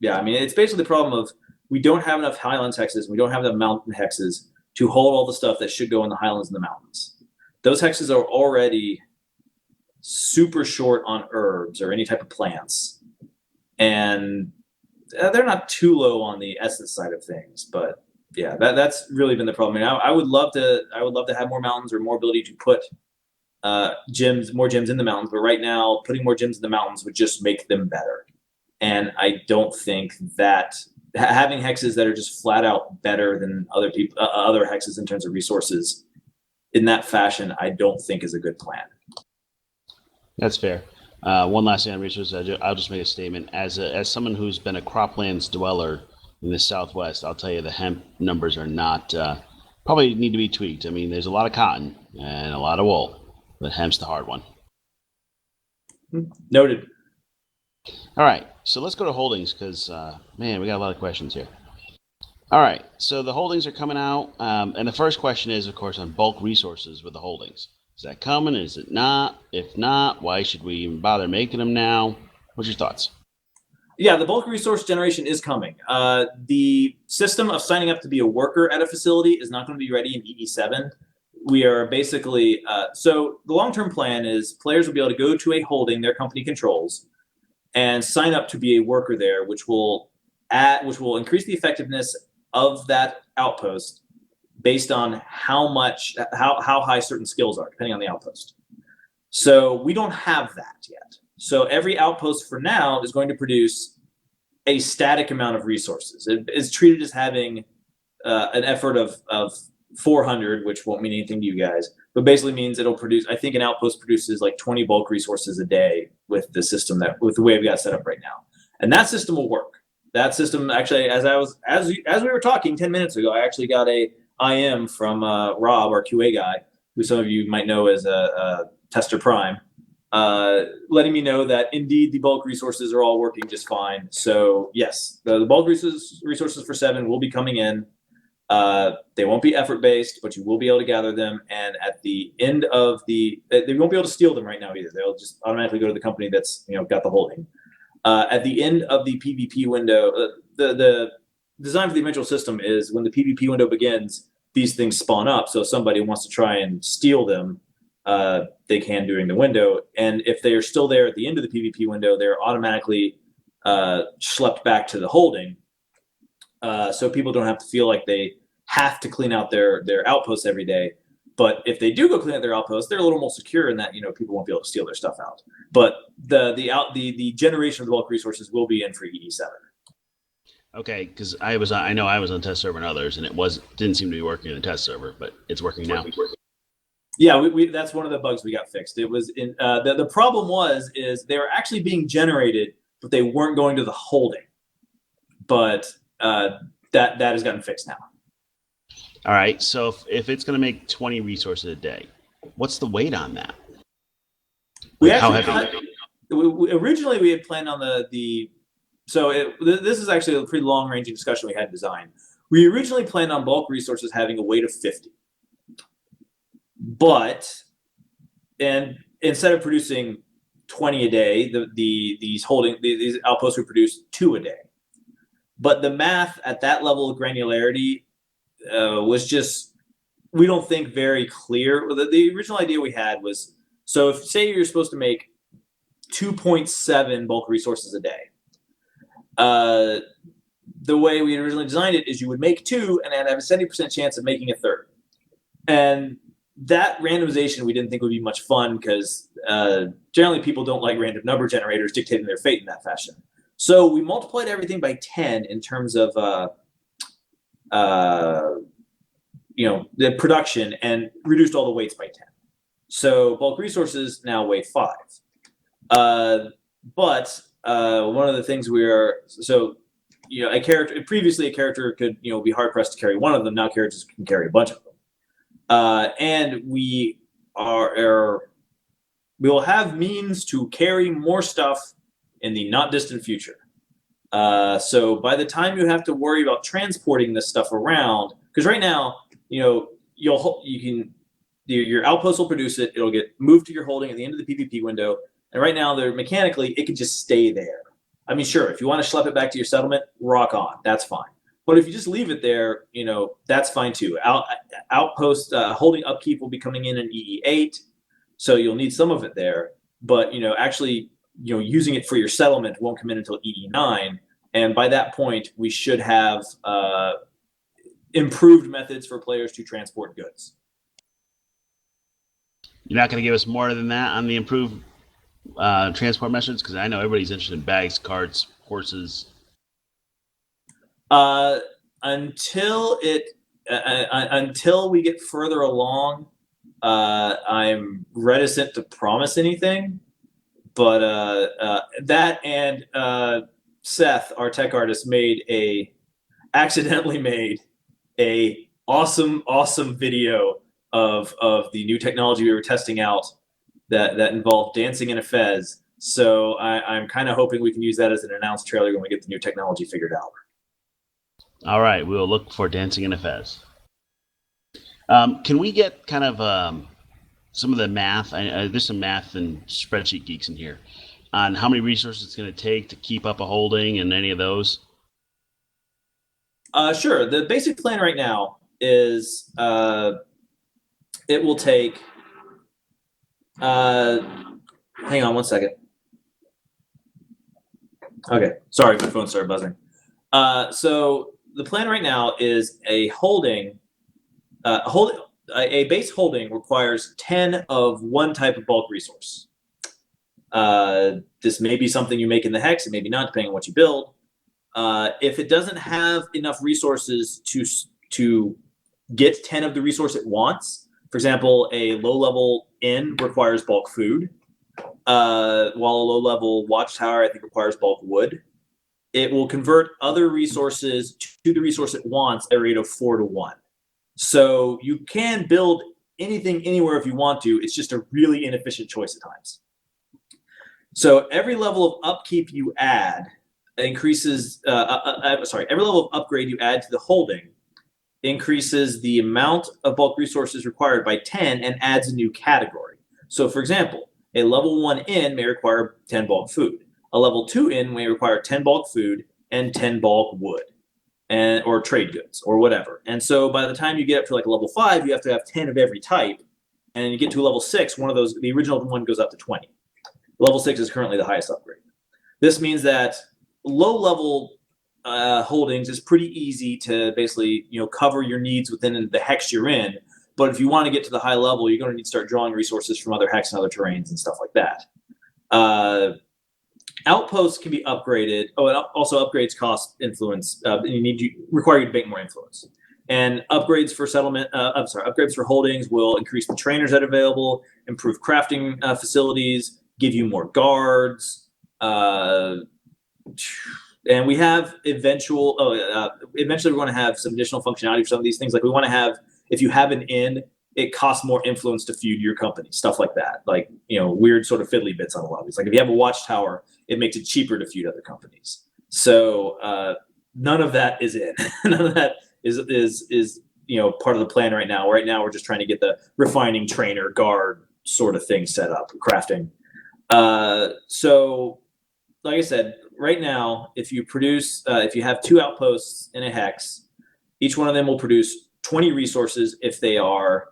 yeah, I mean, it's basically the problem of we don't have enough highlands hexes, we don't have enough mountain hexes to hold all the stuff that should go in the highlands and the mountains. Those hexes are already super short on herbs or any type of plants, and they're not too low on the essence side of things. But yeah, that's really been the problem. I mean, I would love to have more mountains or more ability to put more gems in the mountains. But right now, putting more gems in the mountains would just make them better, and I don't think that having hexes that are just flat out better than other hexes in terms of resources in that fashion, I don't think is a good plan. That's fair. One last thing on resources, I'll just make a statement. As someone who's been a croplands dweller in the Southwest, I'll tell you the hemp numbers are not, probably need to be tweaked. I mean, there's a lot of cotton and a lot of wool, but hemp's the hard one. Noted. All right, so let's go to holdings because, man, we got a lot of questions here. All right, so the holdings are coming out, and the first question is, of course, on bulk resources with the holdings. Is that coming? Is it not? If not, why should we even bother making them now? What's your thoughts? Yeah, the bulk resource generation is coming. The system of signing up to be a worker at a facility is not going to be ready in EE7. we are basically so the long-term plan is players will be able to go to a holding their company controls and sign up to be a worker there, which will increase the effectiveness of that outpost based on how high certain skills are, depending on the outpost. So we don't have that yet. So every outpost for now is going to produce a static amount of resources. It is treated as having an effort of 400, which won't mean anything to you guys, but basically means it'll produce. I think an outpost produces like 20 bulk resources a day with the system with the way we've got set up right now, and that system will work. That system actually, as we were talking 10 minutes ago, I actually got a IM from Rob, our QA guy, who some of you might know as a Tester Prime, letting me know that indeed the bulk resources are all working just fine. So yes, the bulk resources for 7 will be coming in. They won't be effort based, but you will be able to gather them. And at the end of they won't be able to steal them right now either. They'll just automatically go to the company that's got the holding. At the end of the PvP window, the design for the eventual system is when the PvP window begins, these things spawn up. So if somebody wants to try and steal them, they can during the window. And if they are still there at the end of the PvP window, they're automatically schlepped back to the holding. So people don't have to feel like they have to clean out their outposts every day. But if they do go clean out their outposts, they're a little more secure in that people won't be able to steal their stuff out. But the generation of the bulk resources will be in for EE7. Okay, because I know I was on test server and others, and didn't seem to be working in the test server, but it's working now. Yeah, that's one of the bugs we got fixed. It was in the problem is they were actually being generated, but they weren't going to the holding. But that has gotten fixed now. All right, so if it's going to make 20 resources a day, what's the weight on that? Originally we had planned on this is actually a pretty long-ranging discussion we had in design. We originally planned on bulk resources having a weight of 50. But instead of producing 20 a day, these outposts would produce 2 a day. But the math at that level of granularity was just, we don't think, very clear. The original idea we had was, so if say you're supposed to make 2.7 bulk resources a day, the way we originally designed it is you would make 2 and then have a 70% chance of making a third. And that randomization we didn't think would be much fun because generally people don't like random number generators dictating their fate in that fashion. So we multiplied everything by 10 in terms of the production and reduced all the weights by 10. So bulk resources now weigh 5. But one of the things previously a character could be hard pressed to carry one of them. Now characters can carry a bunch of them. And we will have means to carry more stuff in the not distant future. So by the time you have to worry about transporting this stuff around, because right now, your outpost will produce it. It'll get moved to your holding at the end of the PvP window. And right now, mechanically, it can just stay there. I mean, sure, if you want to schlep it back to your settlement, rock on. That's fine. But if you just leave it there, that's fine too. Outpost holding upkeep will be coming in EE8, so you'll need some of it there. But actually, using it for your settlement won't come in until EE9, and by that point, we should have improved methods for players to transport goods. You're not going to give us more than that on the improved transport methods, because I know everybody's interested in bags, carts, horses. Until we get further along, I'm reticent to promise anything. But that and Seth, our tech artist, accidentally made a awesome video of the new technology we were testing out that involved dancing in a fez. So I'm kind of hoping we can use that as an announced trailer when we get the new technology figured out. All right, we'll look for dancing in a fez. Can we get kind of some of the math? There's some math and spreadsheet geeks in here on how many resources it's going to take to keep up a holding and any of those. Sure. The basic plan right now is it will take. Hang on one second. Okay, sorry, my phone started buzzing. So the plan right now is a holding. A base holding requires 10 of one type of bulk resource. This may be something you make in the hex, it may be not, depending on what you build. If it doesn't have enough resources to get 10 of the resource it wants, for example, a low-level inn requires bulk food, while a low-level watchtower, I think, requires bulk wood. It will convert other resources to the resource it wants at a rate of 4-to-1. So you can build anything anywhere if you want to. It's just a really inefficient choice at times. So every level of upkeep you add increases. Every level of upgrade you add to the holding increases the amount of bulk resources required by 10 and adds a new category. So, for example, a level 1 inn may require 10 bulk food. A level 2 inn may require 10 bulk food and 10 bulk wood, or trade goods, or whatever. And so by the time you get up to like level 5, you have to have 10 of every type. And you get to level 6, one of those, the original one goes up to 20. Level 6 is currently the highest upgrade. This means that low-level holdings is pretty easy to basically cover your needs within the hex you're in. But if you want to get to the high level, you're going to need to start drawing resources from other hex and other terrains and stuff like that. Outposts can be upgraded. Oh, and also upgrades cost influence. Require you to make more influence. And upgrades for upgrades for holdings will increase the trainers that are available, improve crafting facilities, give you more guards. And we have eventually we're going to have some additional functionality for some of these things. Like we want to have, if you have an inn, it costs more influence to feud your company, stuff like that. Like, weird sort of fiddly bits on a lot of these. Like if you have a watchtower, it makes it cheaper to feud other companies. So none of that is in. None of that is part of the plan right now. Right now, we're just trying to get the refining trainer guard sort of thing set up, crafting. So like I said, right now, if you have 2 outposts in a hex, each one of them will produce 20 resources if they are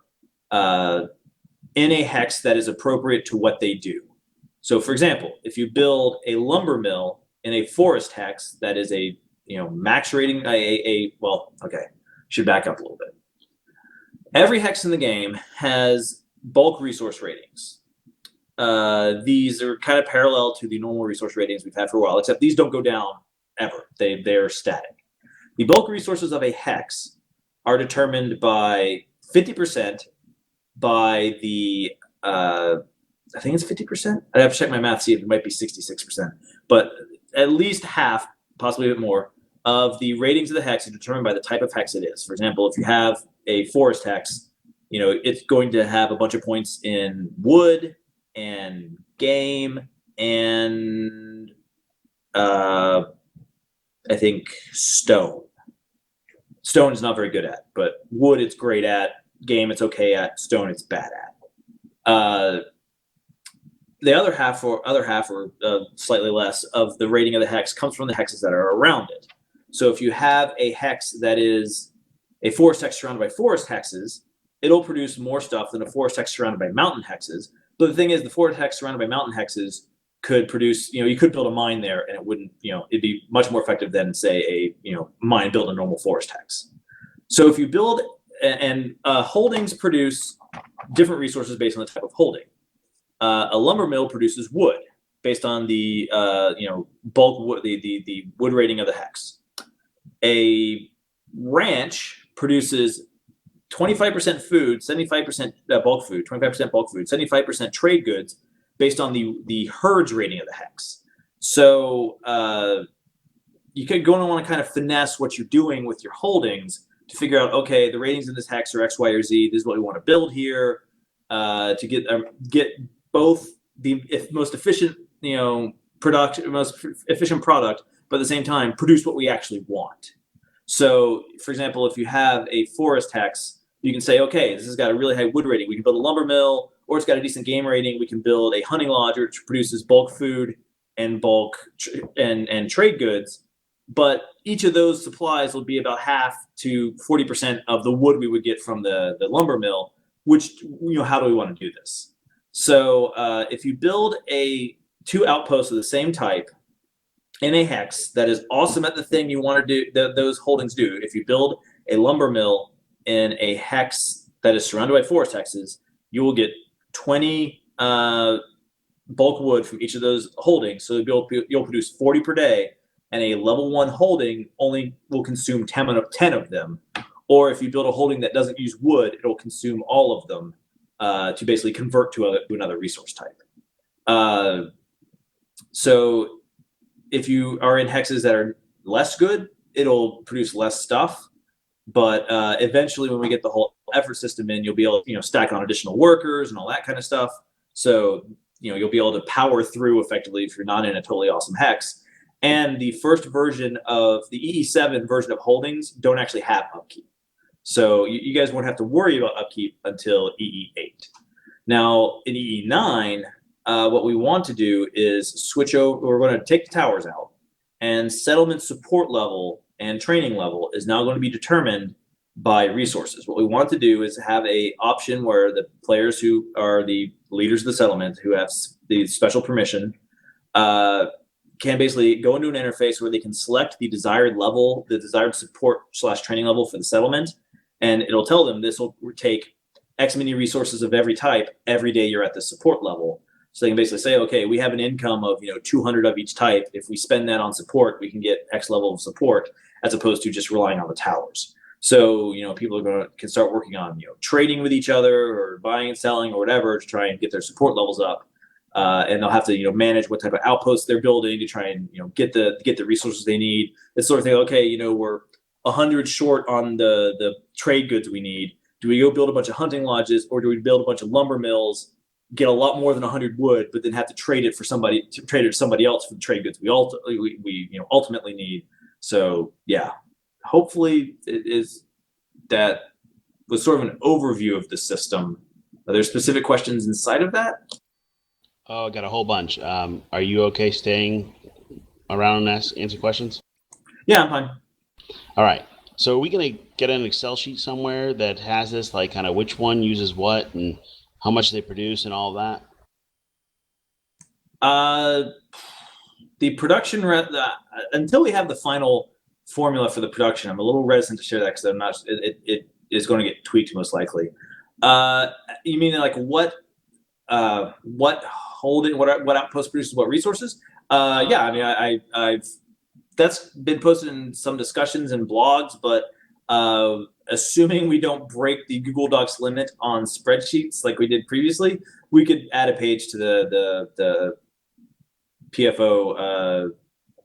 in a hex that is appropriate to what they do. So, for example, if you build a lumber mill in a forest hex that is a max rating, should back up a little bit. Every hex in the game has bulk resource ratings. These are kind of parallel to the normal resource ratings we've had for a while, except these don't go down ever. They're static. The bulk resources of a hex are determined by 50% by the I think it's 50%. I have to check my math, see if it might be 66%, but at least half, possibly a bit more, of the ratings of the hex are determined by the type of hex it is. For example, if you have a forest hex, it's going to have a bunch of points in wood and game and I think stone. Stone is not very good at, but wood it's great at. Game it's okay at. Stone it's bad at. The other half, or slightly less, of the rating of the hex comes from the hexes that are around it. So if you have a hex that is a forest hex surrounded by forest hexes, it'll produce more stuff than a forest hex surrounded by mountain hexes. But the thing is, the forest hex surrounded by mountain hexes could produce, you could build a mine there and it wouldn't, it'd be much more effective than, say, a mine built in a normal forest hex. So if you build, and holdings produce different resources based on the type of holding. A lumber mill produces wood based on the bulk wood, the wood rating of the hex. A ranch produces 25% food, 75% bulk food, 25% bulk food, 75% trade goods based on the herds rating of the hex. So you could go and want to kind of finesse what you're doing with your holdings to figure out, okay, the ratings in this hex are X, Y, or Z. This is what we want to build here to get both the most efficient, most efficient product, but at the same time produce what we actually want. So, for example, if you have a forest hex, you can say, okay, this has got a really high wood rating. We can build a lumber mill, or it's got a decent game rating. We can build a hunting lodge, which produces bulk food and bulk and trade goods. But each of those supplies will be about half to 40% of the wood we would get from the lumber mill, how do we want to do this? So if you build two outposts of the same type in a hex that is awesome at the thing you want to do, those holdings do. If you build a lumber mill in a hex that is surrounded by forest hexes, you will get 20 bulk wood from each of those holdings. So you'll produce 40 per day, and a level 1 holding only will consume 10 of them. Or if you build a holding that doesn't use wood, it'll consume all of them to basically convert to another resource type. So if you are in hexes that are less good, it'll produce less stuff. But eventually, when we get the whole effort system in, you'll be able to stack on additional workers and all that kind of stuff. So you'll be able to power through effectively if you're not in a totally awesome hex. And the first version of the EE7 version of holdings don't actually have upkeep. So you guys won't have to worry about upkeep until EE8. Now, in EE9, what we want to do is switch over. We're going to take the towers out, and settlement support level and training level is now going to be determined by resources. What we want to do is have a option where the players who are the leaders of the settlement, who have the special permission, can basically go into an interface where they can select the desired level, the desired support/training level for the settlement, and it'll tell them this will take X many resources of every type every day you're at the support level. So they can basically say, okay, we have an income of 200 of each type. If we spend that on support, we can get X level of support, as opposed to just relying on the towers. So people can start working on trading with each other or buying and selling or whatever to try and get their support levels up. And they'll have to manage what type of outposts they're building to try and get the resources they need. This sort of thing. Okay, we're 100 short on the trade goods we need. Do we go build a bunch of hunting lodges, or do we build a bunch of lumber mills, get a lot more than 100 wood, but then have to trade it to somebody else for the trade goods we ultimately need? So yeah, hopefully that was sort of an overview of the system. Are there specific questions inside of that? Oh, I got a whole bunch. Are you okay staying around and answer questions? Yeah, I'm fine. All right. So are we going to get an Excel sheet somewhere that has this, like kind of which one uses what and how much they produce and all of that? The production, until we have the final formula for the production, I'm a little reticent to share that because I'm not. It is going to get tweaked most likely. You mean like what holding, what outpost produces what resources? Yeah, I mean, I've that's been posted in some discussions and blogs, but assuming we don't break the Google Docs limit on spreadsheets like we did previously, we could add a page to the PFO,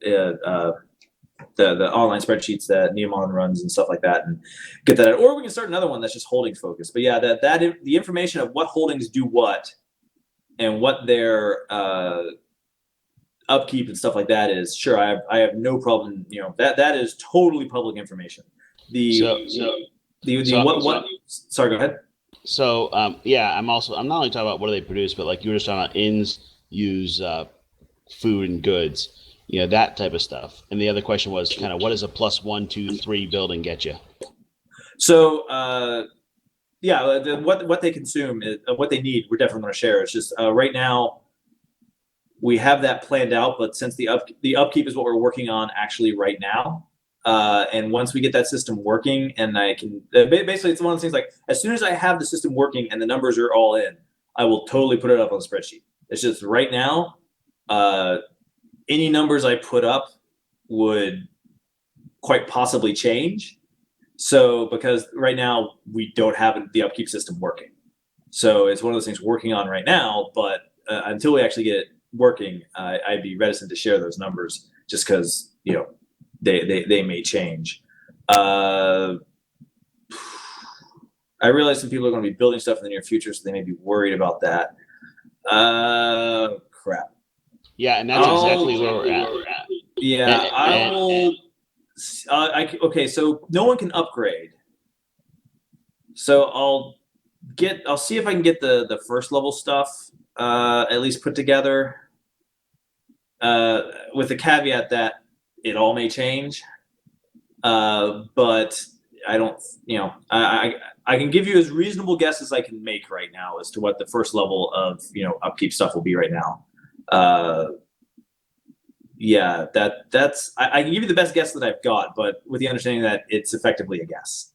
the online spreadsheets that Neomon runs and stuff like that, and get that. Or we can start another one that's just holdings focused. But yeah, the information of what holdings do what and what their upkeep and stuff like that is, sure, I have no problem. That is totally public information. Sorry, go ahead. So yeah, I'm not only talking about what do they produce, but like you were just talking about inns use food and goods, that type of stuff. And the other question was kind of what does a plus 1, 2, 3 building get you? So yeah, what they consume, what they need, we're definitely going to share. It's just right now we have that planned out, but since the upkeep is what we're working on actually right now, and once we get that system working, and I can basically, it's one of those things like as soon as I have the system working and the numbers are all in, I will totally put it up on the spreadsheet. It's just right now, any numbers I put up would quite possibly change. So because right now we don't have the upkeep system working, so it's one of those things working on right now. But until we actually get it working, I'd be reticent to share those numbers just because they may change. I realize some people are going to be building stuff in the near future, so they may be worried about that. Crap. Yeah, and that's exactly where we're at. Yeah, I will. Okay, so no one can upgrade. So I'll see if I can get the first level stuff at least put together. With the caveat that it all may change. But I don't. I can give you as reasonable guess as I can make right now as to what the first level of upkeep stuff will be right now. Yeah, I can give you the best guess that I've got, but with the understanding that it's effectively a guess.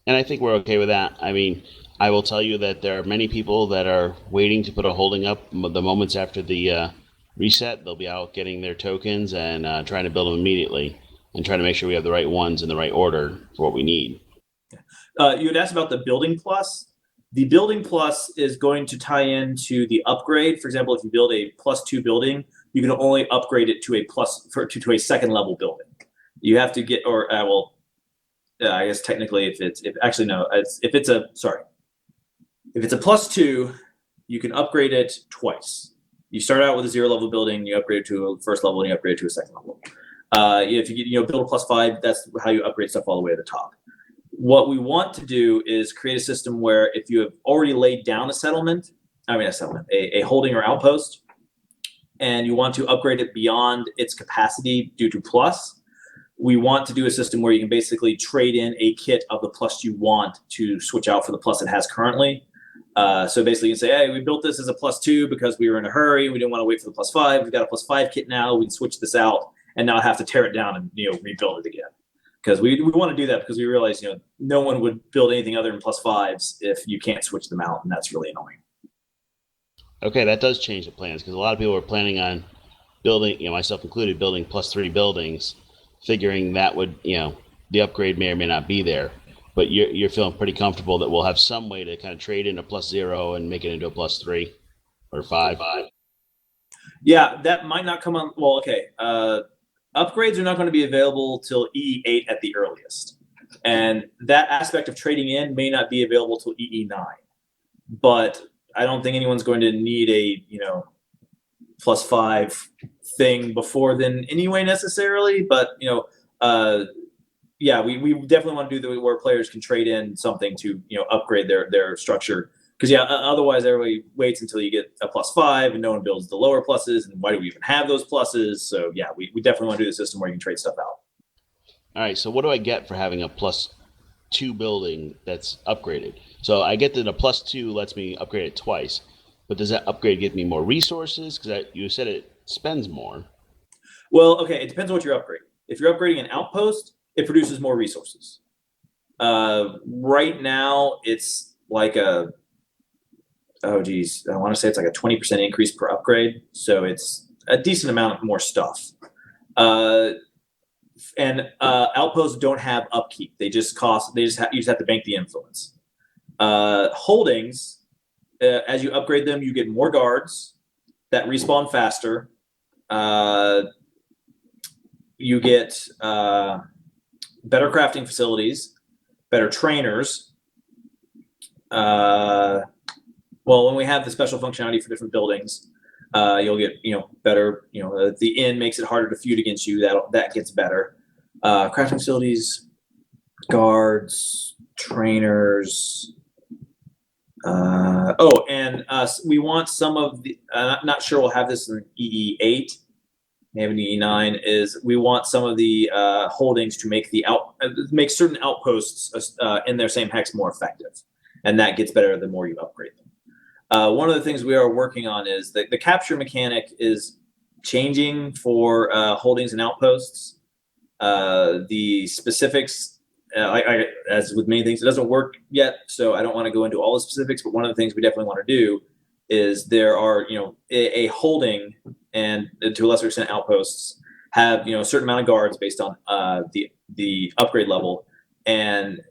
And I think we're okay with that. I mean, I will tell you that there are many people that are waiting to put a holding up the moments after the reset. They'll be out getting their tokens and trying to build them immediately and trying to make sure we have the right ones in the right order for what we need. You had asked about the building plus. The building plus is going to tie into the upgrade. For example, if you build a +2 building, you can only upgrade it to a second level building. You have to get, I guess technically, if it's a +2, you can upgrade it twice. You start out with a 0 level building, you upgrade it to a first level, and you upgrade it to a second level. If you build a +5, that's how you upgrade stuff all the way to the top. What we want to do is create a system where if you have already laid down a holding or outpost, and you want to upgrade it beyond its capacity due to plus, we want to do a system where you can basically trade in a kit of the plus you want to switch out for the plus it has currently. So basically you can say, hey, we built this as a +2 because we were in a hurry. We didn't want to wait for the +5. We've got a +5 kit now. We can switch this out and not have to tear it down and rebuild it again. Because we want to do that because we realize no one would build anything other than +5s if you can't switch them out, and that's really annoying. Okay, that does change the plans because a lot of people are planning on building, myself included, building +3 buildings, figuring that would, the upgrade may or may not be there. But you're feeling pretty comfortable that we'll have some way to kind of trade in a +0 and make it into a +3 or 5. Yeah, that might not come on. Well, okay. Upgrades are not going to be available till EE8 at the earliest. And that aspect of trading in may not be available till EE9. But I don't think anyone's going to need a, +5 thing before then anyway necessarily. But, yeah, we definitely want to do where players can trade in something to, upgrade their structure. Because, yeah, otherwise everybody waits until you get a +5 and no one builds the lower pluses. And why do we even have those pluses? So, yeah, we definitely want to do the system where you can trade stuff out. All right, so what do I get for having a +2 building that's upgraded? So I get that a +2 lets me upgrade it twice. But does that upgrade give me more resources? Because you said it spends more. Well, okay, it depends on what you're upgrading. If you're upgrading an outpost, it produces more resources. Right now, it's like I want to say it's like a 20% increase per upgrade. So it's a decent amount more stuff. And outposts don't have upkeep. They just cost. You just have to bank the influence. Holdings, as you upgrade them, you get more guards that respawn faster. You get better crafting facilities, better trainers. When we have the special functionality for different buildings, you'll get better. The inn makes it harder to feud against you. That gets better. Crafting facilities, guards, trainers. We want some of the. I'm not sure we'll have this in EE8. Maybe in EE9 is we want some of the holdings to make certain outposts in their same hex more effective, and that gets better the more you upgrade them. One of the things we are working on is that the capture mechanic is changing for holdings and outposts. The specifics, as with many things, it doesn't work yet, so I don't want to go into all the specifics. But one of the things we definitely want to do is there are a holding and to a lesser extent outposts have a certain amount of guards based on the upgrade level, and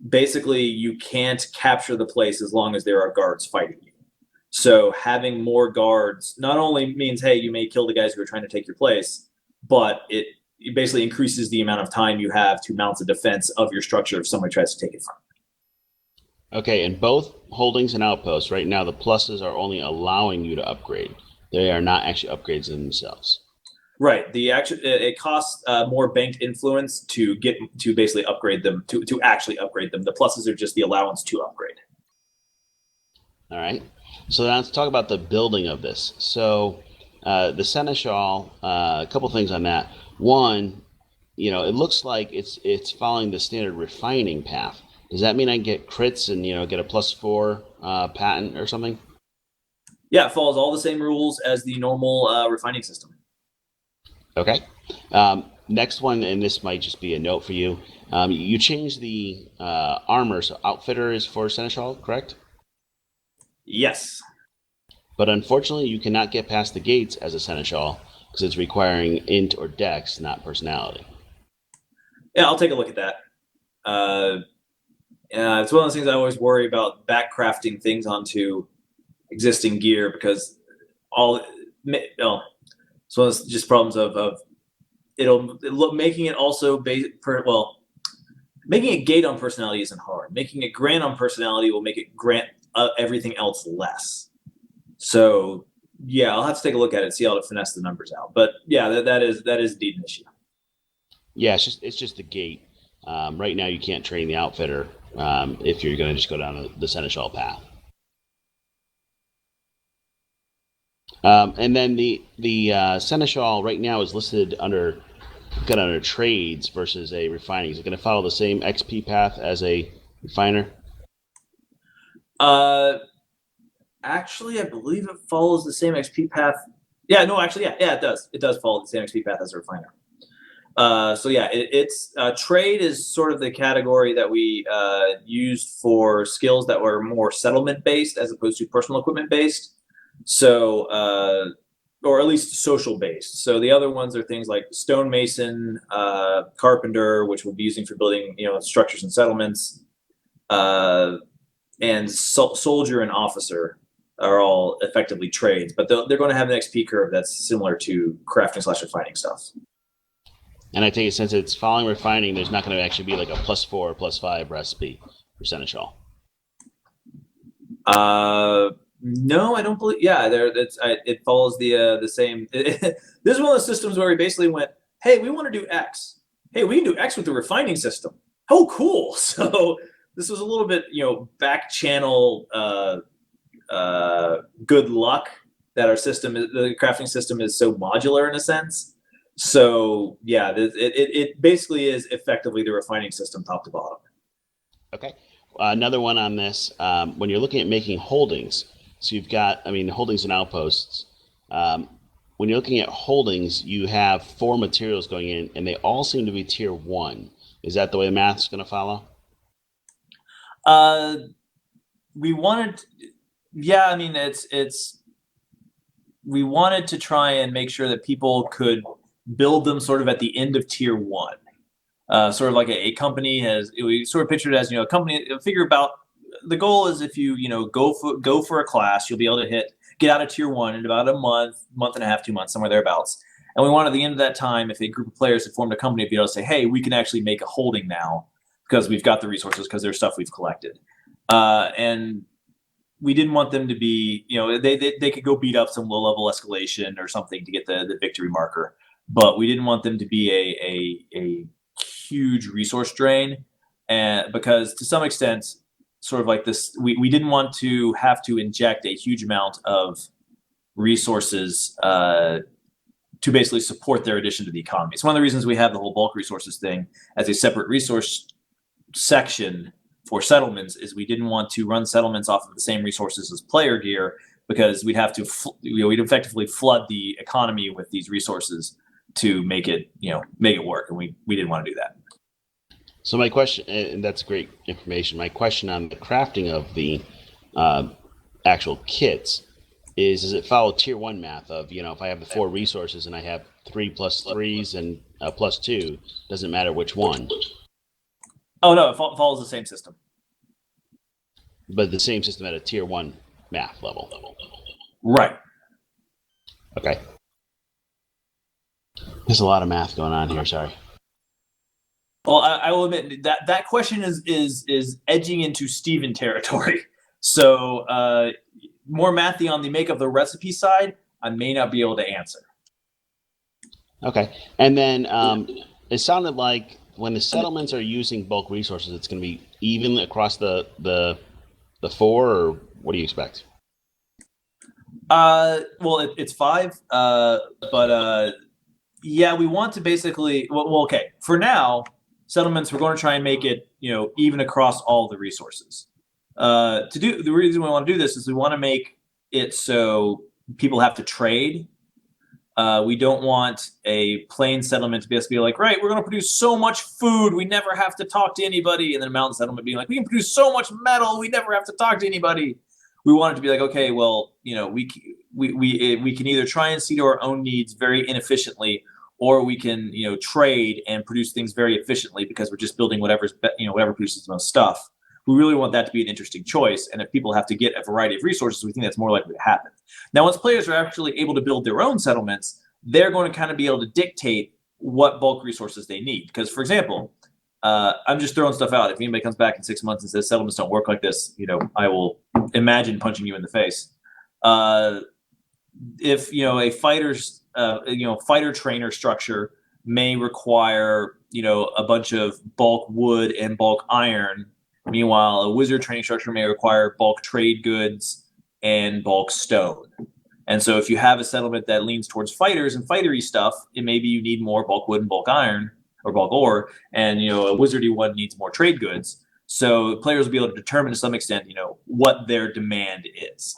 basically you can't capture the place as long as there are guards fighting you. So having more guards not only means, hey, you may kill the guys who are trying to take your place, but it basically increases the amount of time you have to mount a defense of your structure if somebody tries to take it from you. Okay, in both holdings and outposts, right now the pluses are only allowing you to upgrade. They are not actually upgrades in themselves. Right. It costs more banked influence to basically upgrade them, to actually upgrade them. The pluses are just the allowance to upgrade. All right. So now let's talk about the building of this. So the Seneschal, a couple things on that. One, it looks like it's following the standard refining path. Does that mean I get crits and get a +4 patent or something? Yeah, it follows all the same rules as the normal refining system. Okay. Next one, and this might just be a note for you. You changed the armor, so outfitter is for Seneschal, correct? Yes. But unfortunately, you cannot get past the gates as a Seneschal because it's requiring int or dex, not personality. Yeah, I'll take a look at that. It's one of those things I always worry about backcrafting things onto existing gear because so it's just problems of making it also making it gate on personality isn't hard. Making it grant on personality will make it grant everything else less. So yeah, I'll have to take a look at it, see how to finesse the numbers out. But yeah, that is indeed an issue. Yeah, it's just the gate. Right now, you can't train the outfitter if you're going to just go down the Seneschal path. And then the Seneschal right now is listed under trades versus a refining. Is it going to follow the same XP path as a refiner? Actually, I believe it follows the same XP path. Yeah, no, actually, yeah, it does. It does follow the same XP path as a refiner. So yeah, it's trade is sort of the category that we used for skills that were more settlement based as opposed to personal equipment based. So, or at least social based. So the other ones are things like stonemason, carpenter, which we'll be using for building, structures and settlements, and soldier and officer are all effectively trades, but they're going to have an XP curve that's similar to crafting / refining stuff. And I take it since it's following refining, there's not going to actually be like a +4 or +5 recipe for Seneschal. No, I don't believe. Yeah, it follows the same. This is one of those systems where we basically went, "Hey, we want to do X. Hey, we can do X with the refining system. Oh, cool!" So this was a little bit, back channel good luck that our system, the crafting system, is so modular in a sense. So yeah, it basically is effectively the refining system top to bottom. Okay. Another one on this, when you're looking at making holdings, so you've got, holdings and outposts. When you're looking at holdings, you have 4 materials going in, and they all seem to be tier 1. Is that the way the math's going to follow? We wanted, yeah, we wanted to try and make sure that people could build them sort of at the end of tier 1. Sort of like a company we sort of pictured it as, a company, figure about, the goal is if you, go for a class, you'll be able to get out of tier 1 in about a month and a half, 2 months, somewhere thereabouts. And we want at the end of that time, if a group of players have formed a company, to be able to say, hey, we can actually make a holding now because we've got the resources, because there's stuff we've collected. And we didn't want them to be, they could go beat up some low level escalation or something to get the victory marker, but we didn't want them to be a huge resource drain, and because to some extent, sort of like this, we didn't want to have to inject a huge amount of resources to basically support their addition to the economy. It's one of the reasons we have the whole bulk resources thing as a separate resource section for settlements, is we didn't want to run settlements off of the same resources as player gear, because we'd have to we'd effectively flood the economy with these resources to make it work, and we didn't want to do that. So my question, and that's great information, my question on the crafting of the actual kits is, does it follow tier 1 math of, if I have the 4 resources and I have 3 plus 3s and plus 2, doesn't matter which one? Oh no, it follows the same system. But the same system at a tier 1 math level. Right. Okay. There's a lot of math going on here, sorry. Well, I will admit that question is edging into Steven territory. So more mathy on the make of the recipe side, I may not be able to answer. Okay. And then it sounded like when the settlements are using bulk resources, it's going to be even across the 4, or what do you expect? Well, it's 5, but yeah, we want to basically, well, okay, for now, settlements, we're going to try and make it, even across all the resources. The reason we want to do this is we want to make it so people have to trade. We don't want a plain settlement to be like, right, we're going to produce so much food, we never have to talk to anybody. And then a mountain settlement being like, we can produce so much metal, we never have to talk to anybody. We want it to be like, okay, well, we can either try and see to our own needs very inefficiently, or we can, trade and produce things very efficiently because we're just building whatever produces the most stuff. We really want that to be an interesting choice. And if people have to get a variety of resources, we think that's more likely to happen. Now, once players are actually able to build their own settlements, they're going to kind of be able to dictate what bulk resources they need. Because, for example, I'm just throwing stuff out. If anybody comes back in 6 months and says settlements don't work like this, I will imagine punching you in the face. If a fighter trainer structure may require a bunch of bulk wood and bulk iron. Meanwhile, a wizard training structure may require bulk trade goods and bulk stone. And so if you have a settlement that leans towards fighters and fightery stuff, it maybe you need more bulk wood and bulk iron or bulk ore, and a wizardy one needs more trade goods. So players will be able to determine to some extent, what their demand is.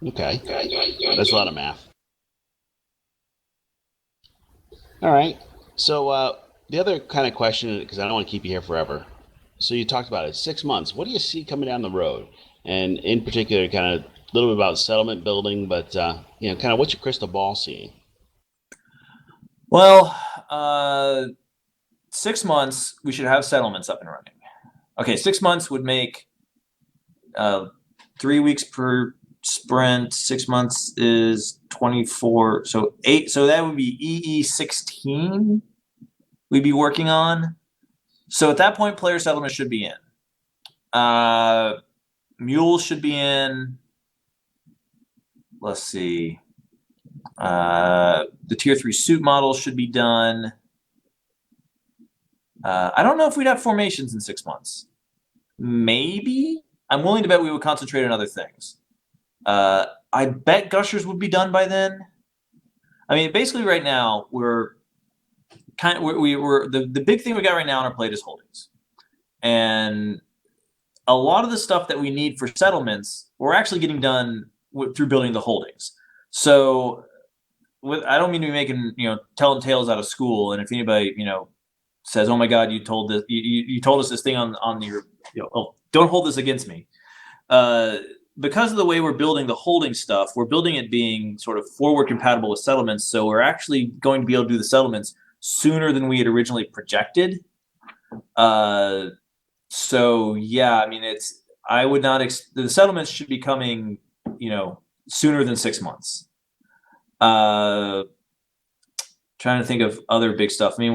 Okay. That's a lot of math. All right. So the other kind of question, because I don't want to keep you here forever. So you talked about it, 6 months. What do you see coming down the road? And in particular, kind of a little bit about settlement building, but kind of what's your crystal ball seeing? Well, 6 months, we should have settlements up and running. Okay, 6 months would make 3 weeks per sprint. 6 months is 24, so 8. So that would be EE16 we'd be working on. So at that point, player settlement should be in. Mules should be in. Let's see. The tier 3 suit models should be done. I don't know if we'd have formations in 6 months. Maybe. I'm willing to bet we would concentrate on other things. I bet gushers would be done by then. I mean, basically right now we're the big thing we got right now on our plate is holdings, and a lot of the stuff that we need for settlements we're actually getting done through building the holdings. So I don't mean to be making telling tales out of school, and if anybody says, oh my god, you told us this thing on your don't hold this against me. Because of the way we're building the holding stuff, we're building it being sort of forward compatible with settlements. So we're actually going to be able to do the settlements sooner than we had originally projected. So yeah, I mean, I would not the settlements should be coming, sooner than 6 months. Trying to think of other big stuff. I mean,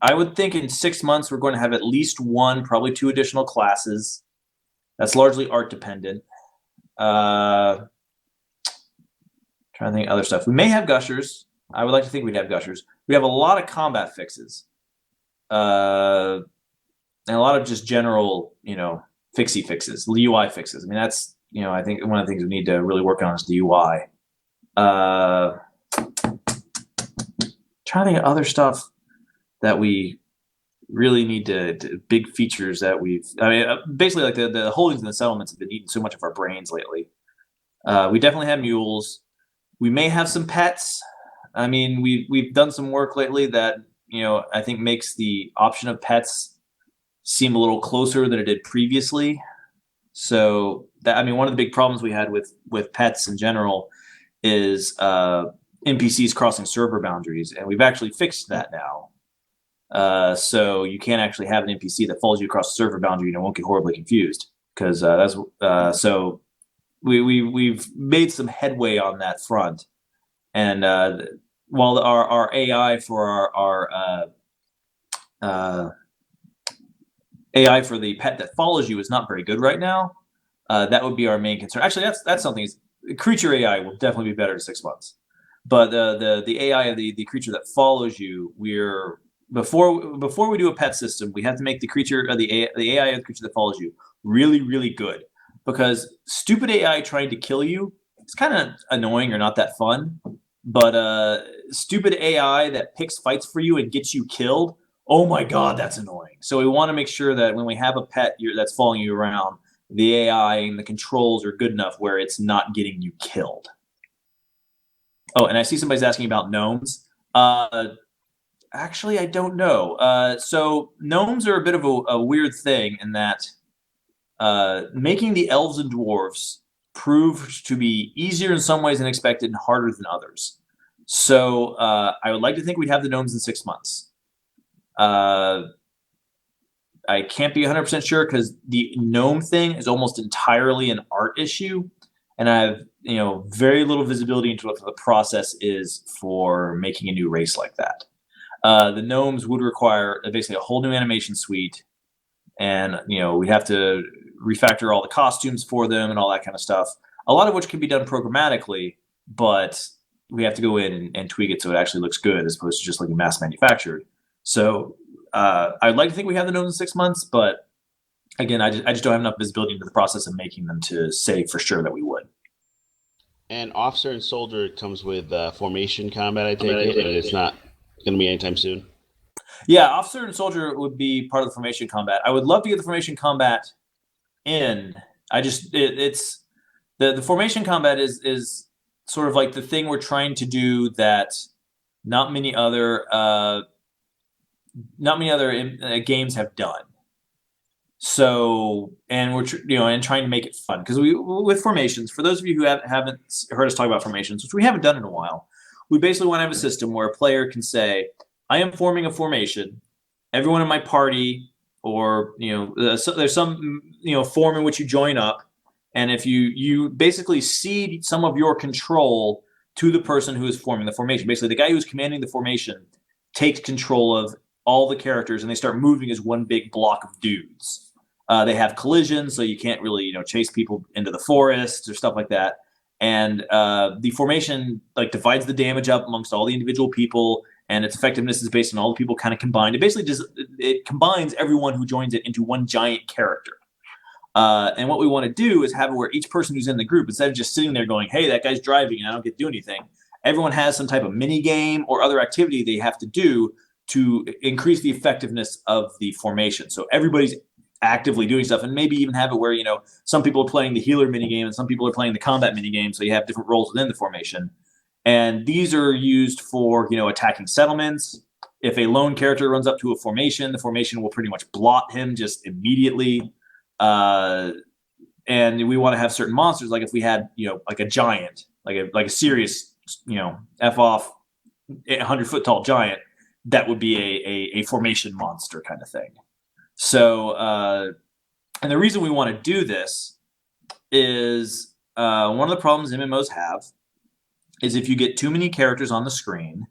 I would think in 6 months we're going to have at least 1, probably 2 additional classes. That's largely art dependent. Trying to think of other stuff. We may have gushers. I would like to think we'd have gushers. We have a lot of combat fixes. And a lot of just general, fixie fixes, UI fixes. I mean, that's, I think one of the things we need to really work on is the UI. Trying to think of other stuff that we really need to big features that basically like the holdings and the settlements have been eating so much of our brains lately. We definitely have mules. We may have some pets. I mean, we've done some work lately that, I think makes the option of pets seem a little closer than it did previously. So one of the big problems we had with pets in general is NPCs crossing server boundaries, and we've actually fixed that now. So you can't actually have an NPC that follows you across the server boundary and won't get horribly confused, because so we've made some headway on that front. And while our AI for our AI for the pet that follows you is not very good right now, that would be our main concern. Actually, that's something. Creature AI will definitely be better in 6 months, but the AI of the creature that follows you, before we do a pet system, we have to make the creature the AI of the creature that follows you really, really good, because stupid AI trying to kill you is kind of annoying or not that fun. But stupid AI that picks fights for you and gets you killed, oh my god, that's annoying. So we want to make sure that when we have a pet that's following you around, the AI and the controls are good enough where it's not getting you killed. Oh, and I see somebody's asking about gnomes. Actually, I don't know. So gnomes are a bit of a weird thing in that making the elves and dwarves proved to be easier in some ways than expected and harder than others. So I would like to think we'd have the gnomes in 6 months. I can't be 100% sure because the gnome thing is almost entirely an art issue, and I have very little visibility into what the process is for making a new race like that. The gnomes would require basically a whole new animation suite, and we have to refactor all the costumes for them and all that kind of stuff. A lot of which can be done programmatically, but we have to go in and tweak it so it actually looks good as opposed to just looking mass manufactured. So I'd like to think we have the gnomes in 6 months, but again, I just don't have enough visibility into the process of making them to say for sure that we would. And officer and soldier comes with formation combat, I take it, and it's not going to be anytime soon. Yeah, officer and soldier would be part of the formation combat. I would love to get the formation combat in. It's the formation combat is sort of like the thing we're trying to do that not many other games have done. So, and we're and trying to make it fun because with formations. For those of you who haven't heard us talk about formations, which we haven't done in a while, we basically want to have a system where a player can say, "I am forming a formation. Everyone in my party, or there's some form in which you join up, and if you basically cede some of your control to the person who is forming the formation. Basically, the guy who's commanding the formation takes control of all the characters, and they start moving as one big block of dudes." They have collisions, so you can't really chase people into the forest or stuff like that. And the formation divides the damage up amongst all the individual people, and its effectiveness is based on all the people kind of combined. It basically it combines everyone who joins it into one giant character. And what we want to do is have it where each person who's in the group, instead of just sitting there going, "Hey, that guy's driving and I don't get to do anything," everyone has some type of mini game or other activity they have to do to increase the effectiveness of the formation. So everybody's actively doing stuff, and maybe even have it where some people are playing the healer minigame and some people are playing the combat minigame, so you have different roles within the formation. And these are used for attacking settlements. If a lone character runs up to a formation, the formation will pretty much blot him just immediately. And we want to have certain monsters, like if we had like a giant, like a serious f off 100-foot tall giant, that would be a formation monster kind of thing. So, and the reason we want to do this is one of the problems MMOs have is if you get too many characters on the screen,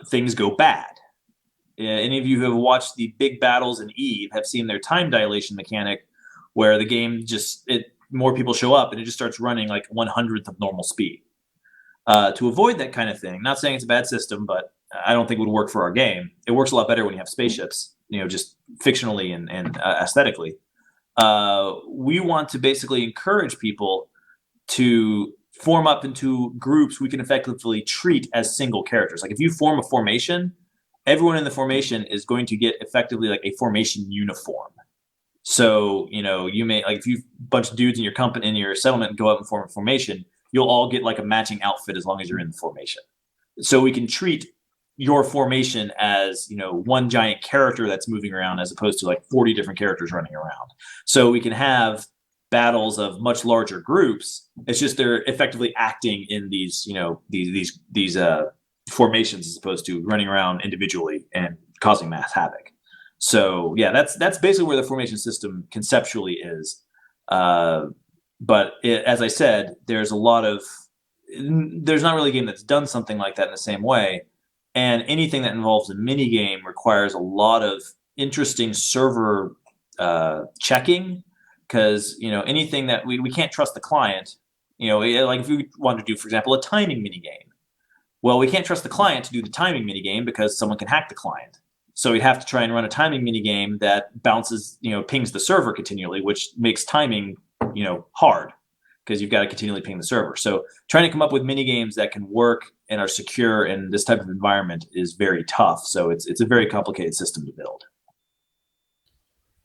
things go bad. Any of you who have watched the big battles in EVE have seen their time dilation mechanic, where the game more people show up and it just starts running like 1/100th of normal speed. To avoid that kind of thing, not saying it's a bad system, but I don't think it would work for our game. It works a lot better when you have spaceships, just fictionally and aesthetically. We want to basically encourage people to form up into groups we can effectively treat as single characters. Like if you form a formation, everyone in the formation is going to get effectively like a formation uniform. So, you may, like if you bunch of dudes in your company, in your settlement, go up and form a formation, you'll all get like a matching outfit as long as you're in the formation. So we can treat your formation as one giant character that's moving around, as opposed to like 40 different characters running around. So we can have battles of much larger groups. It's just they're effectively acting in these these formations as opposed to running around individually and causing mass havoc. So yeah, that's basically where the formation system conceptually is. But as I said, there's not really a game that's done something like that in the same way. And anything that involves a mini game requires a lot of interesting server checking, because anything that we can't trust the client. Like if we wanted to do, for example, a timing mini game, well, we can't trust the client to do the timing mini game because someone can hack the client. So we'd have to try and run a timing mini game that bounces, pings the server continually, which makes timing, hard, because you've got to continually ping the server. So trying to come up with mini games that can work and are secure in this type of environment is very tough. So it's a very complicated system to build.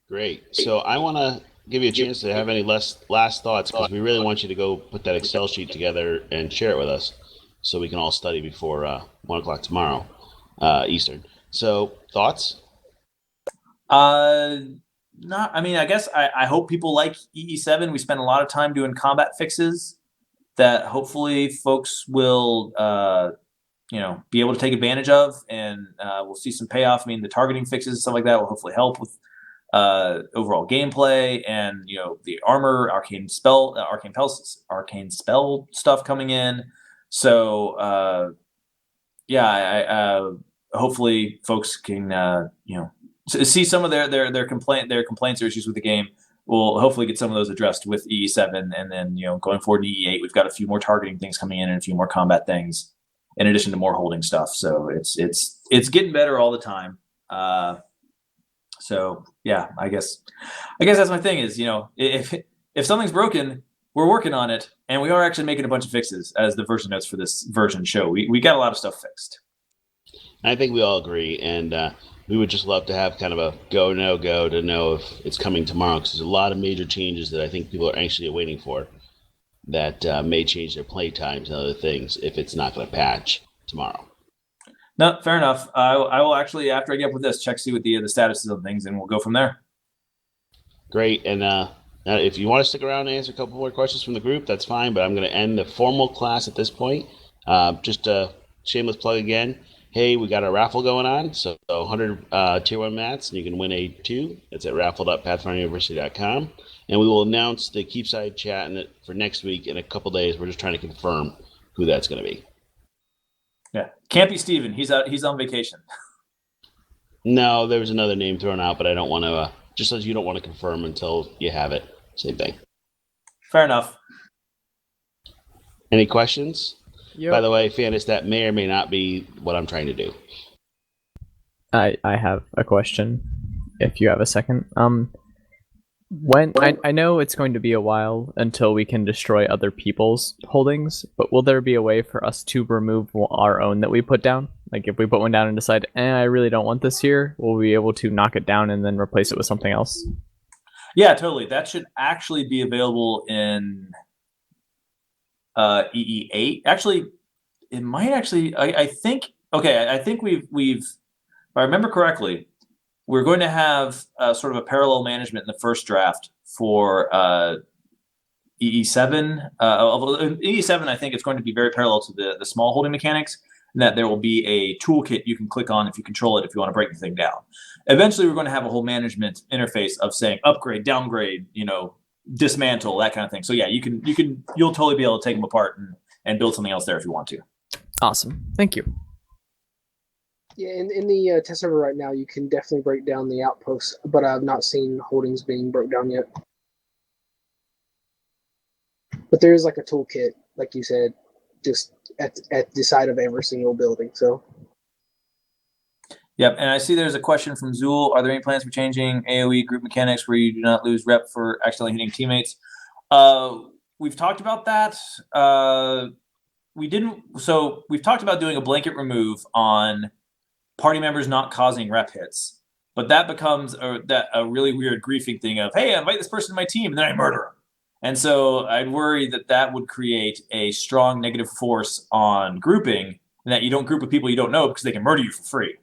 Great. So I want to give you a chance to have any last thoughts, because we really want you to go put that Excel sheet together and share it with us so we can all study before 1 o'clock tomorrow, Eastern. So thoughts? I guess I hope people like EE7. We spend a lot of time doing combat fixes that hopefully folks will, be able to take advantage of, and we'll see some payoff. I mean, the targeting fixes and stuff like that will hopefully help with overall gameplay, and the armor, arcane spell stuff coming in. So I hopefully folks can see some of their complaints or issues with the game. We'll hopefully get some of those addressed with EE7, and then going forward to EE8, we've got a few more targeting things coming in and a few more combat things, in addition to more holding stuff. So it's getting better all the time. So yeah, I guess that's my thing is, if something's broken, we're working on it, and we are actually making a bunch of fixes, as the version notes for this version show. We got a lot of stuff fixed. I think we all agree, and we would just love to have kind of a go, no go to know if it's coming tomorrow, because there's a lot of major changes that I think people are anxiously waiting for that may change their play times and other things if it's not going to patch tomorrow. No, fair enough. I will actually, after I get up with this, see what the statuses of things, and we'll go from there. Great. And now if you want to stick around and answer a couple more questions from the group, that's fine, but I'm going to end the formal class at this point. Just a shameless plug again. Hey, we got a raffle going on, so 100 Tier 1 mats, and you can win a 2. It's at raffle.pathfinderuniversity.com. And we will announce the Keepside Chat for next week in a couple days. We're just trying to confirm who that's going to be. Yeah, can't be Steven. He's on vacation. No, there was another name thrown out, but I don't want to, just as you don't want to confirm until you have it. Same thing. Fair enough. Any questions? Yep. By the way, Fanus, that may or may not be what I'm trying to do. I have a question, if you have a second. When I know it's going to be a while until we can destroy other people's holdings, but will there be a way for us to remove our own that we put down? Like if we put one down and decide, I really don't want this here, will we be able to knock it down and then replace it with something else? Yeah, totally. That should actually be available in EE8. Actually, it might actually. I think. Okay, I think we've. If I remember correctly, we're going to have sort of a parallel management in the first draft for EE7. EE7, I think it's going to be very parallel to the small holding mechanics, and that there will be a toolkit you can click on if you control it if you want to break the thing down. Eventually, we're going to have a whole management interface of saying upgrade, downgrade, dismantle, that kind of thing. So yeah, you'll totally be able to take them apart and build something else there if you want to. Awesome. Thank you. Yeah, in the test server right now, you can definitely break down the outposts, but I've not seen holdings being broke down yet. But there is like a toolkit, like you said, just at the side of every single building. So. Yep, and I see there's a question from Zool. Are there any plans for changing AoE group mechanics where you do not lose rep for accidentally hitting teammates? We've talked about that. We didn't. So we've talked about doing a blanket remove on party members not causing rep hits, but that becomes a really weird griefing thing of, hey, I invite this person to my team and then I murder them. And so I'd worry that would create a strong negative force on grouping, and that you don't group with people you don't know because they can murder you for free.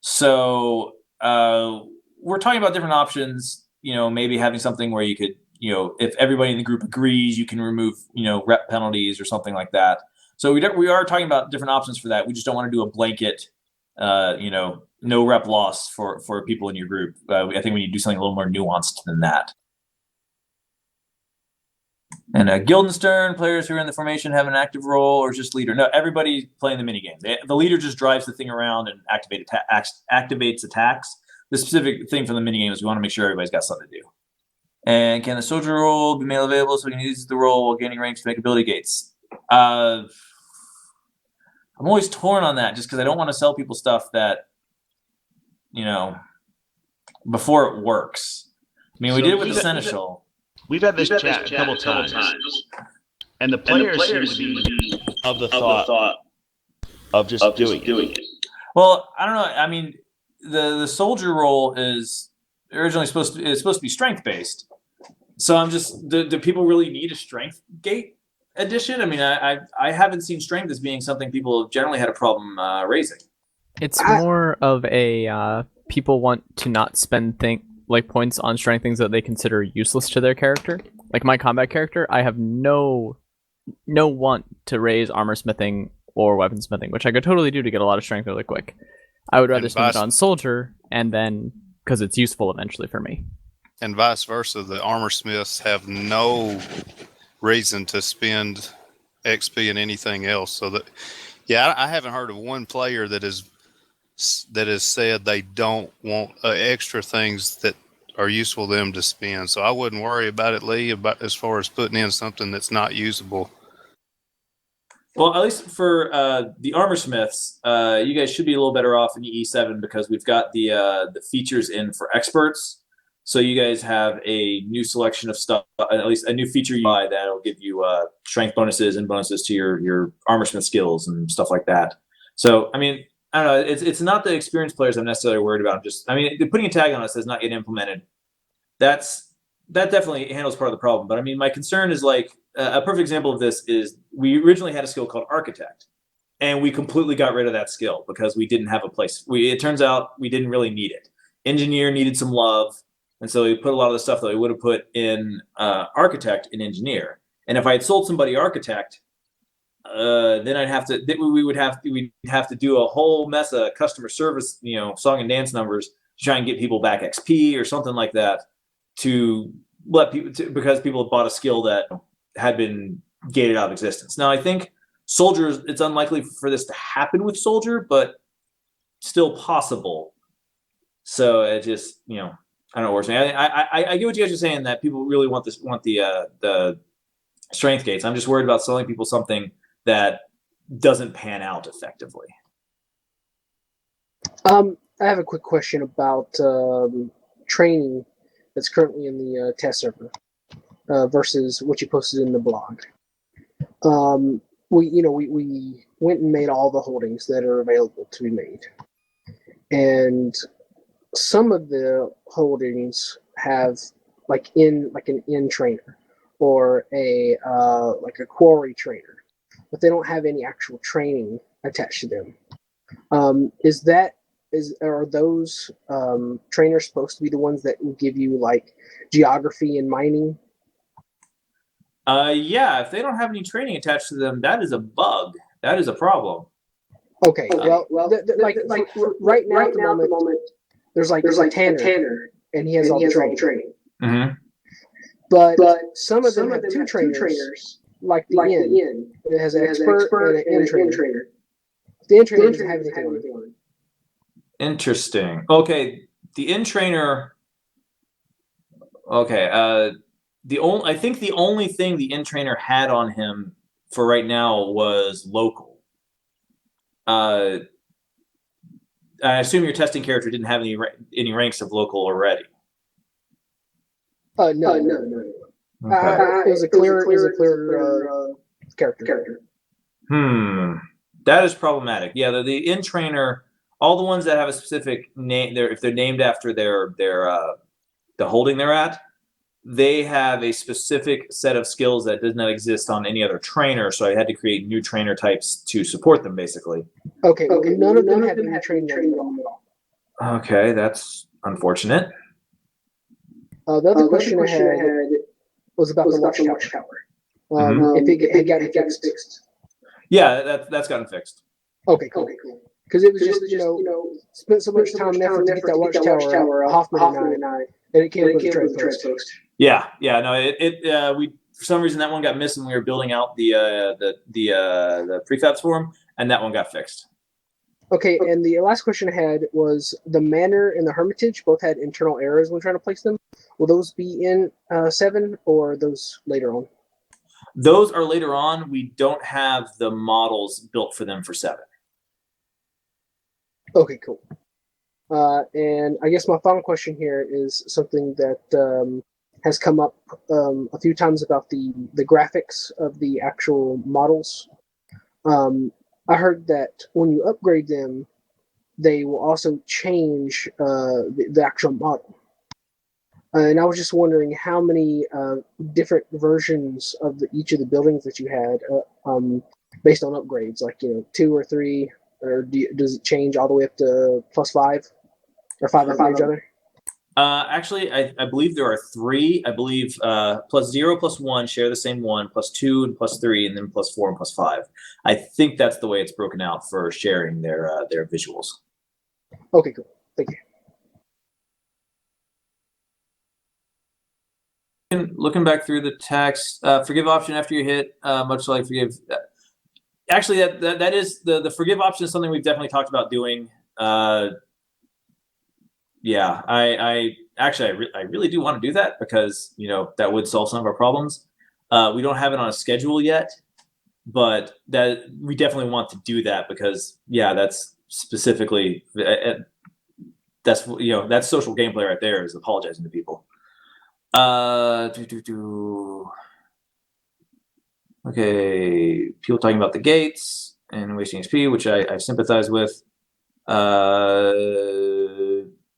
So we're talking about different options, maybe having something where you could, if everybody in the group agrees, you can remove, rep penalties or something like that. So we are talking about different options for that. We just don't want to do a blanket, no rep loss for people in your group. I think we need to do something a little more nuanced than that. And Guildenstern, players who are in the formation have an active role or just leader? No, everybody playing the minigame. The leader just drives the thing around and activates attacks. The specific thing from the minigame is we want to make sure everybody's got something to do. And can the soldier role be made available so we can use the role while gaining ranks to make ability gates? I'm always torn on that just because I don't want to sell people stuff that, before it works. I mean, we did it with the Seneschal. We've had this chat a couple times. And the players seem to be of the thought of just doing it. Well, I don't know. I mean, the soldier role is originally supposed to be strength based. So I'm just do people really need a strength gate addition? I mean, I haven't seen strength as being something people have generally had a problem raising. It's more of a people want to not spend points on strength things that they consider useless to their character. Like my combat character, I have no want to raise armor smithing or weaponsmithing, which I could totally do to get a lot of strength really quick. I would rather spend it on soldier, and then because it's useful eventually for me. And vice versa, the armor smiths have no reason to spend XP in anything else. So that, yeah, I haven't heard of one player that has said they don't want extra things that are useful to them to spend. So I wouldn't worry about it, Lee, about as far as putting in something that's not usable. Well, at least for the armor smiths, you guys should be a little better off in E7 because we've got the features in for experts. So you guys have a new selection of stuff, at least a new feature UI that'll give you strength bonuses and bonuses to your armor smith skills and stuff like that. So, I mean, I don't know. It's not the experienced players I'm necessarily worried about. Putting a tag on it says not yet implemented. That definitely handles part of the problem. But I mean, my concern is like a perfect example of this is we originally had a skill called architect, and we completely got rid of that skill because we didn't have a place. It turns out we didn't really need it. Engineer needed some love, and so we put a lot of the stuff that we would have put in architect in engineer. And if I had sold somebody architect, then we'd have to do a whole mess of customer service, song and dance numbers to try and get people back XP or something like that to let people because people had bought a skill that had been gated out of existence. Now I think soldiers, it's unlikely for this to happen with soldier, but still possible. So it just I don't know what we're saying. I get what you guys are saying that people really want the strength gates. I'm just worried about selling people something that doesn't pan out effectively. I have a quick question about training that's currently in the test server versus what you posted in the blog. We went and made all the holdings that are available to be made, and some of the holdings have like an in trainer or a quarry trainer, but they don't have any actual training attached to them. Are those trainers supposed to be the ones that will give you like geography and mining? Yeah, if they don't have any training attached to them, that is a bug. That is a problem. Okay. Well, right now at the moment, there's a Tanner, and he has all the training. Mm-hmm. But some of them have two trainers, like the Inn. It has an expert and an in trainer. The in trainer doesn't have anything on it. Interesting. Okay, the in trainer. Okay, I think the only thing the in trainer had on him for right now was local. I assume your testing character didn't have any ranks of local already. No. Okay. It was a clear character. That is problematic. Yeah, the in trainer, all the ones that have a specific name, if they're named after the holding they're at, they have a specific set of skills that does not exist on any other trainer. So I had to create new trainer types to support them, basically. Okay. None of them have any training at all. Okay, that's unfortunate. The other question I had was about the watchtower. If it had gotten fixed. Yeah, that's gotten fixed. Okay, cool. Because it was just spent so much time and effort to get that watchtower, Hoffman and I, and it came with the trade post. Yeah, no, we for some reason that one got missed when we were building out the prefabs for him, and that one got fixed. Okay, and the last question I had was the Manor and the Hermitage both had internal errors when trying to place them. Will those be in 7 or are those later on? Those are later on. We don't have the models built for them for 7. Okay, cool. And I guess my final question here is something that has come up a few times about the graphics of the actual models. I heard that when you upgrade them, they will also change the actual model. And I was just wondering how many different versions of each of the buildings that you had based on upgrades, like 2 or 3, or does it change all the way up to +5 or 5 upgrades rather? Actually, I believe there are 3. I believe +0, +1 share the same one, +2 and +3, and then +4 and +5. I think that's the way it's broken out for sharing their visuals. Okay, cool. Thank you. Looking back through the text, forgive option after you hit, much like forgive. Actually, that is the forgive option is something we've definitely talked about doing. Yeah, I really do want to do that because that would solve some of our problems. We don't have it on a schedule yet, but that we definitely want to do that because that's specifically that's social gameplay right there, is apologizing to people. Okay, people talking about the gates and wasting XP, which I sympathize with.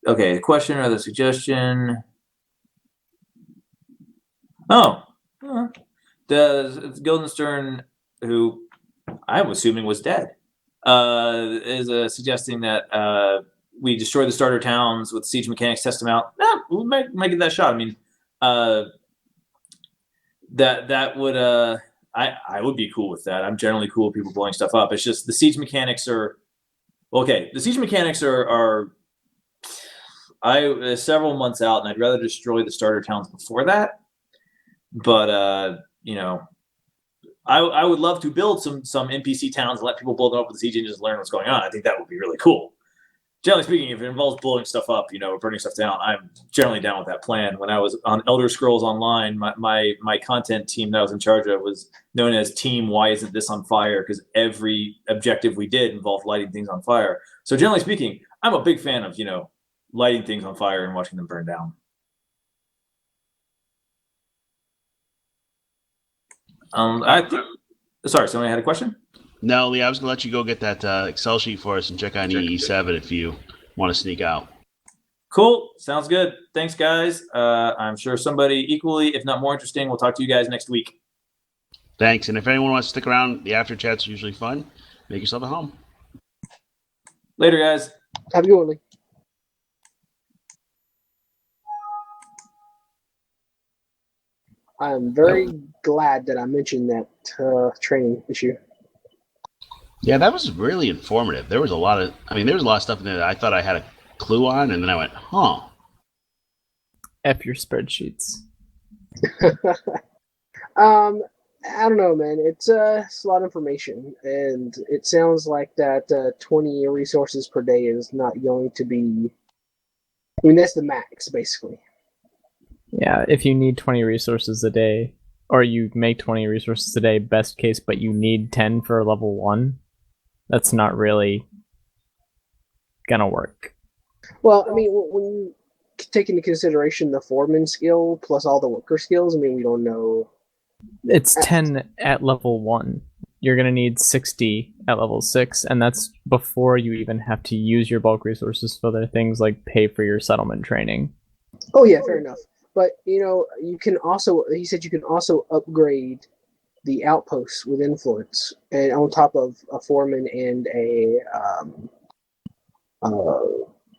Okay, a question or the suggestion. Oh, the Guildenstern, who I'm assuming was dead, is suggesting that we destroy the starter towns with siege mechanics, test them out. We'll make it that shot. I mean, that would I would be cool with that. I'm generally cool with people blowing stuff up. It's just the siege mechanics are okay. The siege mechanics are several months out, and I'd rather destroy the starter towns before that. But I would love to build some NPC towns and let people blow them up with the siege engines and learn what's going on. I think that would be really cool. Generally speaking, if it involves blowing stuff up, or burning stuff down, I'm generally down with that plan. When I was on Elder Scrolls Online, my content team that I was in charge of was known as Team Why Isn't This on Fire? Because every objective we did involved lighting things on fire. So generally speaking, I'm a big fan of lighting things on fire and watching them burn down. Sorry, somebody had a question? No, Lee, I was going to let you go get that Excel sheet for us and check on EE7 if you want to sneak out. Cool. Sounds good. Thanks, guys. I'm sure somebody equally, if not more interesting, will talk to you guys next week. Thanks. And if anyone wants to stick around, the after chat's usually fun. Make yourself at home. Later, guys. Have a good one, Lee. I'm very glad that I mentioned that training issue. Yeah, that was really informative. There was a lot of stuff in there that I thought I had a clue on, and then I went, huh. F your spreadsheets. I don't know, man. It's a lot of information, and it sounds like that 20 resources per day is not going to be. I mean, that's the max, basically. Yeah, if you need 20 resources a day, or you make 20 resources a day, best case, but you need 10 for level 1, that's not really gonna work. Well, I mean, when you take into consideration the foreman skill plus all the worker skills, I mean, we don't know. It's 10 at level 1. You're gonna need 60 at level 6, and that's before you even have to use your bulk resources for the things like pay for your settlement training. Oh yeah, fair enough. But you can also. He said you can also upgrade the outposts with influence, and on top of a foreman and a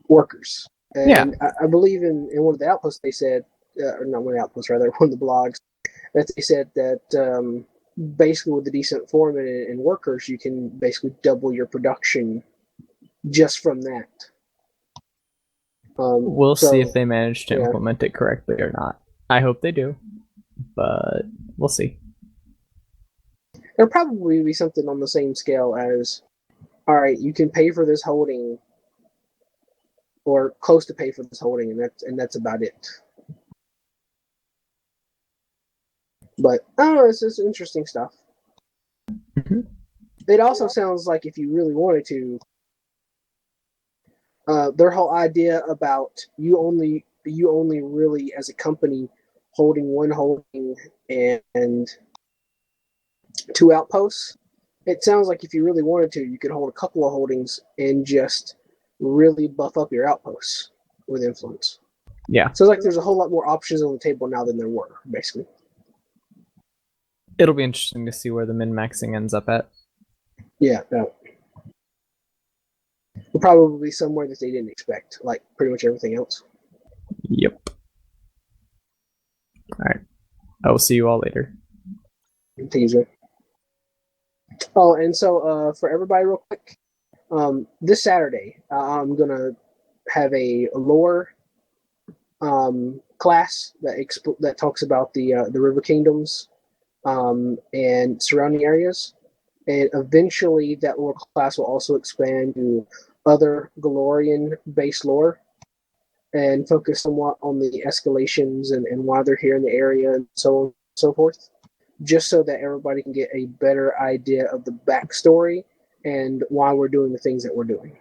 workers. And Yeah. I believe in one of the outposts they said, or not one of the outposts, rather one of the blogs, that they said that basically with a decent foreman and workers, you can basically double your production just from that. We'll see if they manage to implement it correctly or not. I hope they do, but we'll see. There'll probably be something on the same scale as, all right, you can pay for this holding, or close to pay for this holding, and that's about it. But I don't know, it's just interesting stuff. Mm-hmm. It also sounds like if you really wanted to, their whole idea about you only really as a company holding one holding and 2 outposts. It sounds like if you really wanted to, you could hold a couple of holdings and just really buff up your outposts with influence. Yeah, So it's like there's a whole lot more options on the table now than there were, basically. it'll be interesting to see where the min-maxing ends up at. Yeah, no. Will probably be somewhere that they didn't expect, like pretty much everything else. Yep. All right. I will see you all later. Teaser. Oh, and so for everybody, real quick, this Saturday I'm gonna have a lore class that talks about the River Kingdoms and surrounding areas, and eventually that lore class will also expand to other Galorian-based lore and focus somewhat on the escalations and why they're here in the area and so on and so forth, just so that everybody can get a better idea of the backstory and why we're doing the things that we're doing.